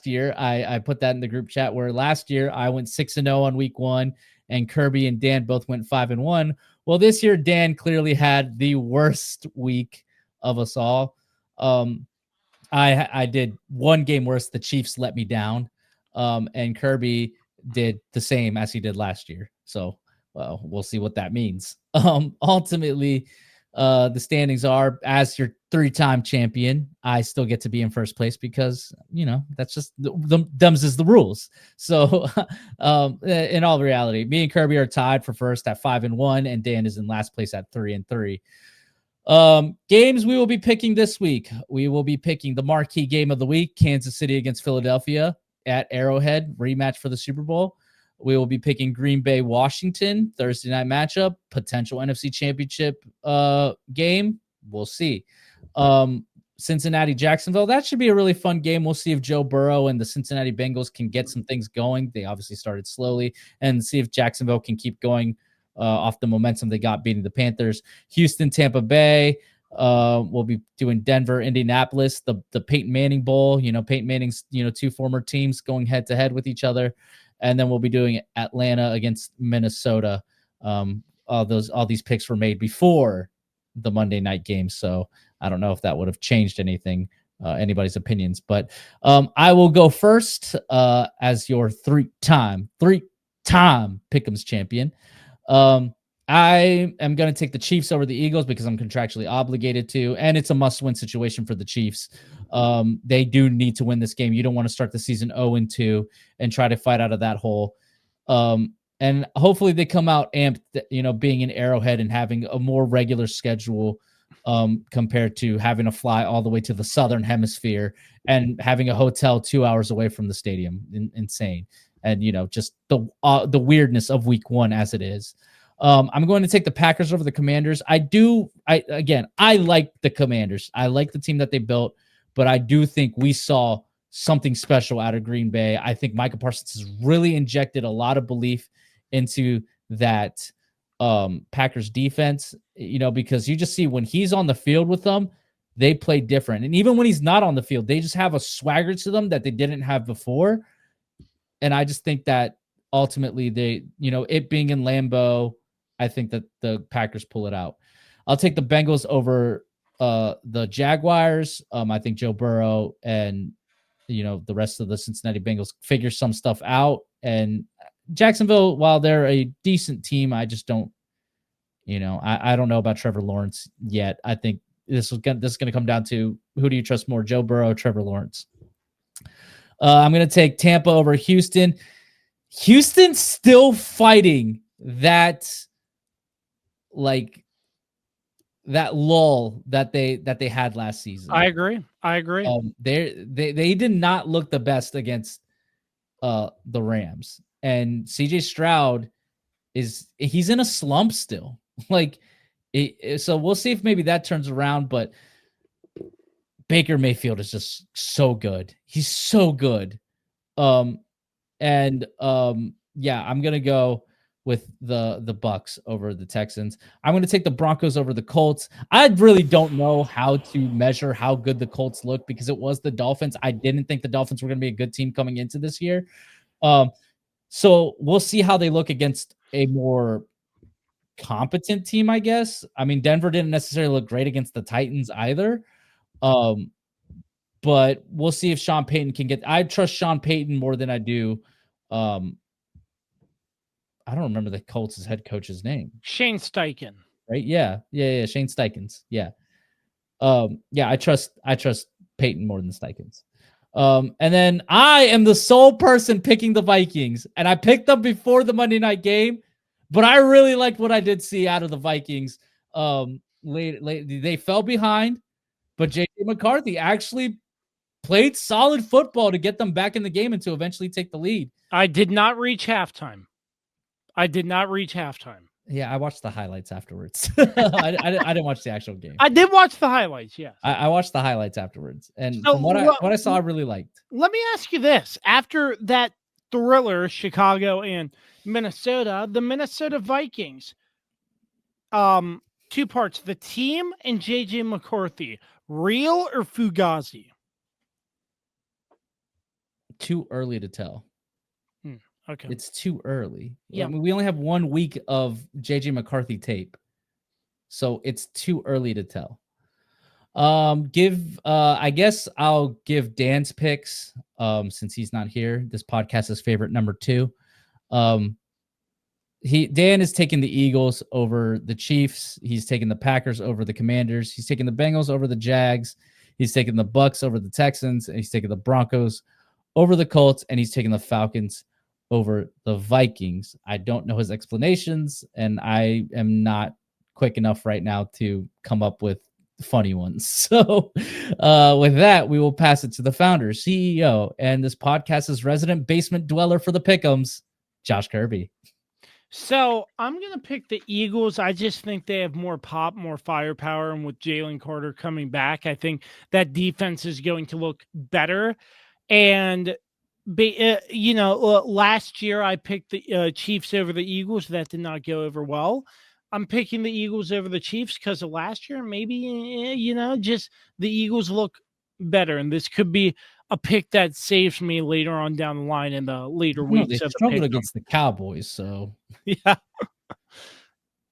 year. I put that in the group chat where last year I went 6-0 on week 1 and Kirby and Dan both went 5-1. Well, this year Dan clearly had the worst week of us all. I did one game worse. The Chiefs let me down. And Kirby did the same as he did last year. So well, we'll see what that means. Ultimately, the standings are, as your 3-time champion, I still get to be in first place because, that's just the dumbs is the rules. So in all reality, me and Kirby are tied for first at 5-1, and Dan is in last place at 3-3. Games we will be picking this week. We will be picking the marquee game of the week, Kansas City against Philadelphia at Arrowhead, rematch for the Super Bowl. We will be picking Green Bay, Washington, Thursday night matchup, potential NFC Championship game. We'll see. Cincinnati, Jacksonville. That should be a really fun game. We'll see if Joe Burrow and the Cincinnati Bengals can get some things going. They obviously started slowly, and see if Jacksonville can keep going off the momentum they got beating the Panthers. Houston, Tampa Bay. We'll be doing Denver, Indianapolis, the Peyton Manning Bowl. Peyton Manning's, 2 former teams going head to head with each other. And then we'll be doing Atlanta against Minnesota. All these picks were made before the Monday night game, so I don't know if that would have changed anything, anybody's opinions. But I will go first as your three-time Pick'ems champion. I am going to take the Chiefs over the Eagles because I'm contractually obligated to, and it's a must-win situation for the Chiefs. They do need to win this game. You don't want to start the season 0-2 and try to fight out of that hole. And hopefully they come out amped, being in Arrowhead and having a more regular schedule compared to having to fly all the way to the Southern Hemisphere and having a hotel 2 hours away from the stadium. Insane. And, just the weirdness of week 1 as it is. I'm going to take the Packers over the Commanders. I like the Commanders. I like the team that they built, but I do think we saw something special out of Green Bay. I think Micah Parsons has really injected a lot of belief into that Packers defense, because you just see when he's on the field with them, they play different. And even when he's not on the field, they just have a swagger to them that they didn't have before. And I just think that ultimately they, it being in Lambeau, I think that the Packers pull it out. I'll take the Bengals over the Jaguars. I think Joe Burrow and, the rest of the Cincinnati Bengals figure some stuff out. And Jacksonville, while they're a decent team, I just don't, I don't know about Trevor Lawrence yet. I think this is going to come down to who do you trust more, Joe Burrow or Trevor Lawrence? I'm going to take Tampa over Houston. Houston's still fighting that lull that they had last season. I agree. They did not look the best against the Rams, and CJ Stroud he's in a slump still. So we'll see if maybe that turns around, but Baker Mayfield is just so good. He's so good. Yeah, I'm going to go with the Bucks over the Texans. I'm going to take the Broncos over the Colts. I really don't know how to measure how good the Colts look because it was the Dolphins. I didn't think the Dolphins were going to be a good team coming into this year. So we'll see how they look against a more competent team, I guess. I mean, Denver didn't necessarily look great against the Titans either. But we'll see if Sean Payton can get. I trust Sean Payton more than I do. I don't remember the Colts' head coach's name. Shane Steichen. Right? Yeah. Shane Steichen. Yeah. I trust Peyton more than Steichens. And then I am the sole person picking the Vikings, and I picked them before the Monday night game, but I really liked what I did see out of the Vikings. Late, they fell behind, but J.J. McCarthy actually played solid football to get them back in the game and to eventually take the lead. I did not reach halftime. Yeah, I watched the highlights afterwards. I didn't watch the actual game. I did watch the highlights, yes. I watched the highlights afterwards. And So from what I saw, I really liked. Let me ask you this. After that thriller, Chicago and Minnesota, the Minnesota Vikings, 2 parts, the team and J.J. McCarthy, real or Fugazi? Too early to tell. Okay. It's too early. Yeah. I mean, we only have 1 week of J.J. McCarthy tape. So it's too early to tell. I guess I'll give Dan's picks since he's not here. This podcast's favorite number 2. Dan is taking the Eagles over the Chiefs. He's taking the Packers over the Commanders. He's taking the Bengals over the Jags. He's taking the Bucks over the Texans. And he's taking the Broncos over the Colts, and he's taking the Falcons over the Vikings. I don't know his explanations, and I am not quick enough right now to come up with funny ones. So with that, we will pass it to the founder, CEO, and this podcast's resident basement dweller for the Pick'ems, Josh Kirby. So I'm going to pick the Eagles. I just think they have more pop, more firepower, and with Jalen Carter coming back, I think that defense is going to look better. And last year I picked the Chiefs over the Eagles. That did not go over well. I'm picking the Eagles over the Chiefs because of last year. Maybe, just the Eagles look better. And this could be a pick that saves me later on down the line in the later weeks. They struggled against the Cowboys, so. Yeah.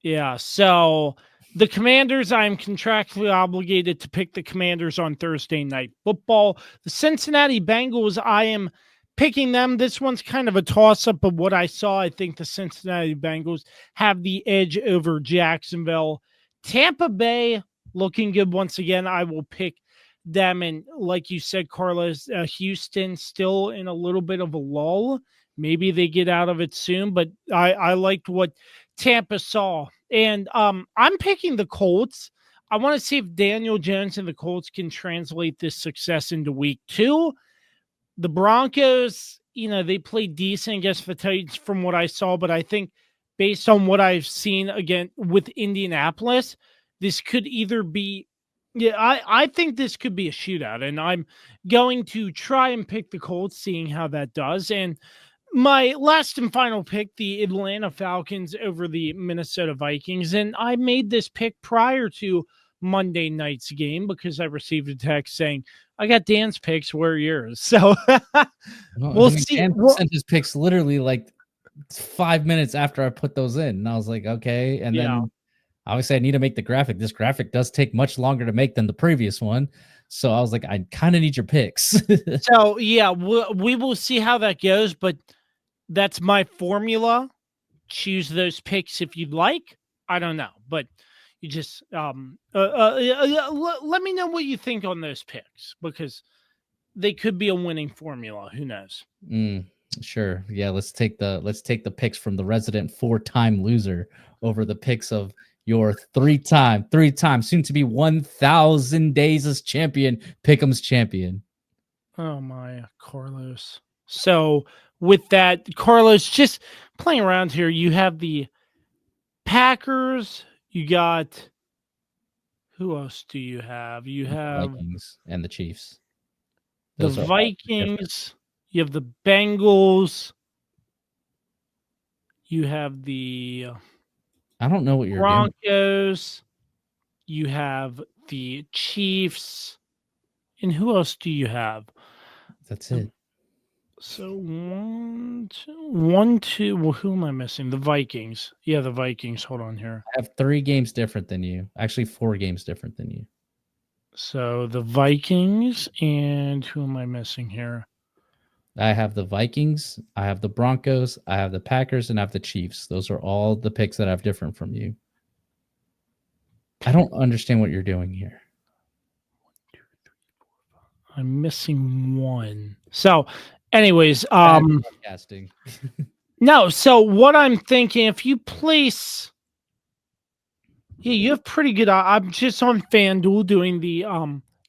Yeah. So the Commanders, I'm contractually obligated to pick the Commanders on Thursday Night Football. The Cincinnati Bengals, I am picking them. This one's kind of a toss-up of what I saw. I think the Cincinnati Bengals have the edge over Jacksonville. Tampa Bay looking good once again. I will pick them. And like you said, Carlos, Houston still in a little bit of a lull. Maybe they get out of it soon, but I liked what Tampa saw. And I'm picking the Colts. I want to see if Daniel Jones and the Colts can translate this success into week 2. The Broncos, they played decent against the Titans from what I saw, but I think based on what I've seen again with Indianapolis, this could either be, I think this could be a shootout, and I'm going to try and pick the Colts, seeing how that does. And my last and final pick, the Atlanta Falcons over the Minnesota Vikings. And I made this pick prior to Monday night's game because I received a text saying, I got Dan's picks, where are yours? So we'll see. Dan sent his picks literally like 5 minutes after I put those in. And I was like, okay. And then obviously I need to make the graphic. This graphic does take much longer to make than the previous one. So I was like, I kind of need your picks. So yeah, we will see how that goes, but that's my formula. Choose those picks if you'd like. I don't know, but you just let me know what you think on those picks, because they could be a winning formula. Who knows? Sure. Yeah. Let's take the picks from the resident 4-time loser over the picks of your three-time, soon to be 1,000 days as champion, Pick'em's champion. Oh my, Carlos. So with that, Carlos, just playing around here, you have the Packers. You got, who else do you have? You have Vikings and the Chiefs. The Vikings. You have the Bengals. You have the I don't know what you're Broncos. You have the Chiefs. And who else do you have? That's it. So 1, 2. Well, who am I missing? The Vikings. Yeah, the Vikings. Hold on here. I have 3 games different than you. Actually, 4 games different than you. So the Vikings, and who am I missing here? I have the Vikings, I have the Broncos, I have the Packers, and I have the Chiefs. Those are all the picks that I have different from you. I don't understand what you're doing here. I'm missing one. So, anyways, Podcasting. no. So what I'm thinking, if you place, yeah, you have pretty good. I'm just on FanDuel doing the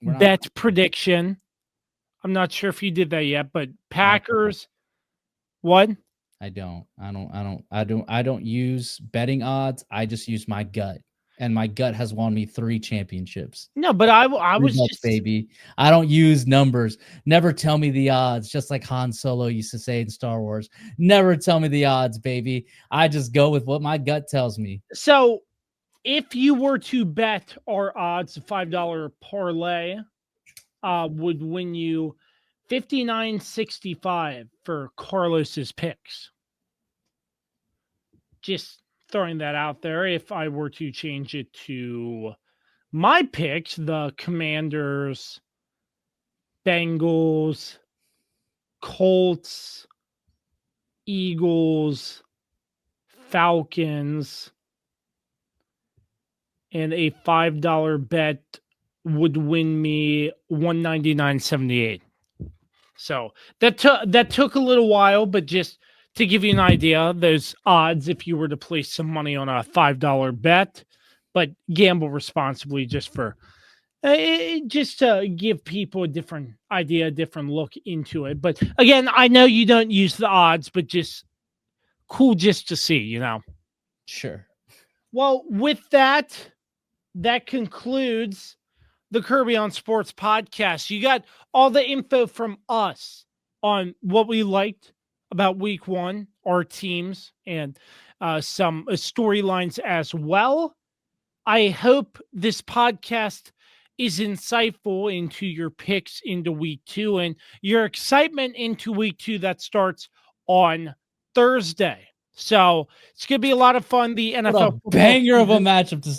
bet prediction. I'm not sure if you did that yet, but Packers. What? I don't use betting odds. I just use my gut, and my gut has won me 3 championships. No, but I was just, baby. I don't use numbers. Never tell me the odds. Just like Han Solo used to say in Star Wars. Never tell me the odds, baby. I just go with what my gut tells me. So, if you were to bet our odds, a $5 parlay would win you $59.65 for Carlos's picks. Just throwing that out there. If I were to change it to my picks, the Commanders, Bengals, Colts, Eagles, Falcons, and a $5 bet would win me $199.78. So that took a little while, but just to give you an idea, those odds if you were to place some money on a $5 bet, but gamble responsibly, just for just to give people a different idea, a different look into it. But again, I know you don't use the odds, but just cool just to see, you know. Sure. Well, with that concludes the Kirby on Sports podcast. You got all the info from us on what we liked about week 1, our teams, and some storylines as well. I hope this podcast is insightful into your picks into week 2 and your excitement into week 2 that starts on Thursday. So it's going to be a lot of fun. The NFL what a banger of a matchup to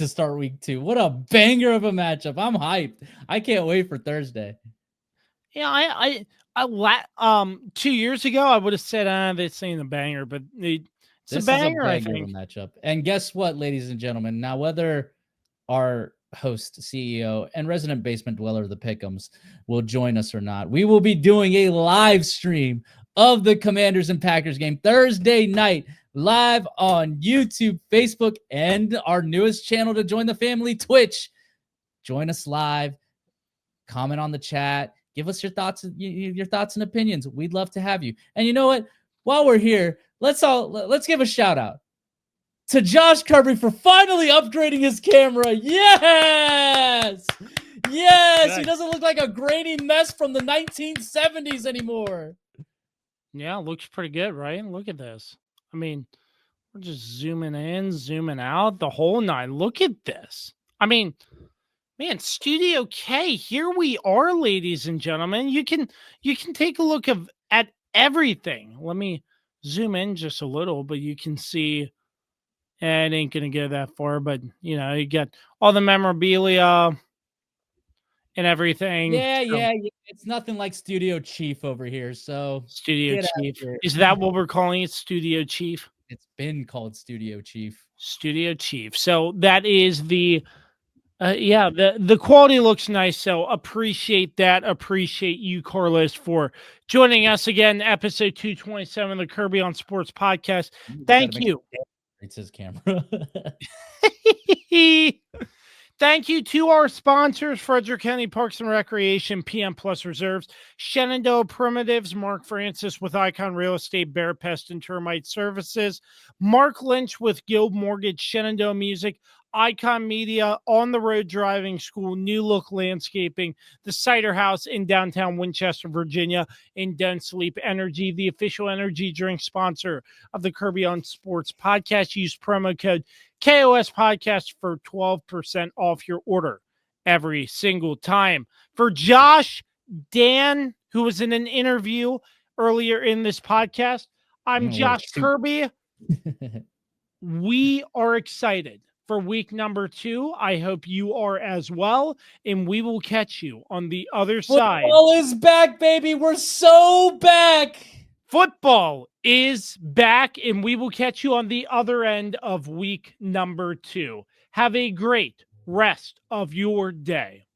start week 2. What a banger of a matchup. I'm hyped. I can't wait for Thursday. Yeah, I 2 years ago I would have said this ain't a banger, but it's this a banger, is a I banger think. of a matchup. And guess what, ladies and gentlemen? Now, whether our host, CEO, and resident basement dweller of the Pick'ems will join us or not, we will be doing a live stream of the Commanders and Packers game Thursday night, live on YouTube, Facebook, and our newest channel to join the family, Twitch. Join us live. Comment on the chat. Give us your thoughts and opinions. We'd love to have you. And you know what? While we're here, let's give a shout out to Josh Kirby for finally upgrading his camera. Yes! Yes! He doesn't look like a grainy mess from the 1970s anymore. Yeah, looks pretty good, right? Look at this. I mean, we're just zooming in, zooming out, the whole 9. Look at this. I mean, man, Studio K, here we are, ladies and gentlemen. You can take a look at everything. Let me zoom in just a little, but you can see it ain't gonna go that far, but you know, you got all the memorabilia and everything. Yeah. It's nothing like Studio Chief over here. So Studio Chief. Is that what we're calling it? Studio Chief? It's been called Studio Chief. Studio Chief. So that is the the quality looks nice. So appreciate that. Appreciate you, Carlos, for joining us again. Episode 227 of the Kirby on Sports podcast. Thank you. It's his camera. Thank you to our sponsors, Frederick County Parks and Recreation, PM Plus Reserves, Shenandoah Primitives, Mark Francis with Icon Real Estate, Bear Pest and Termite Services, Mark Lynch with Guild Mortgage, Shenandoah Music, Icon Media, On the Road Driving School, New Look Landscaping, the Cider House in downtown Winchester, Virginia, and Don't Sleep Energy, the official energy drink sponsor of the Kirby on Sports podcast. Use promo code KOS Podcast for 12% off your order every single time. For Josh, Dan, who was in an interview earlier in this podcast, I'm Josh Kirby. We are excited for week number 2. I hope you are as well, and we will catch you on the other side. Football is back, baby. We're so back. Football is back, and we will catch you on the other end of week number 2. Have a great rest of your day.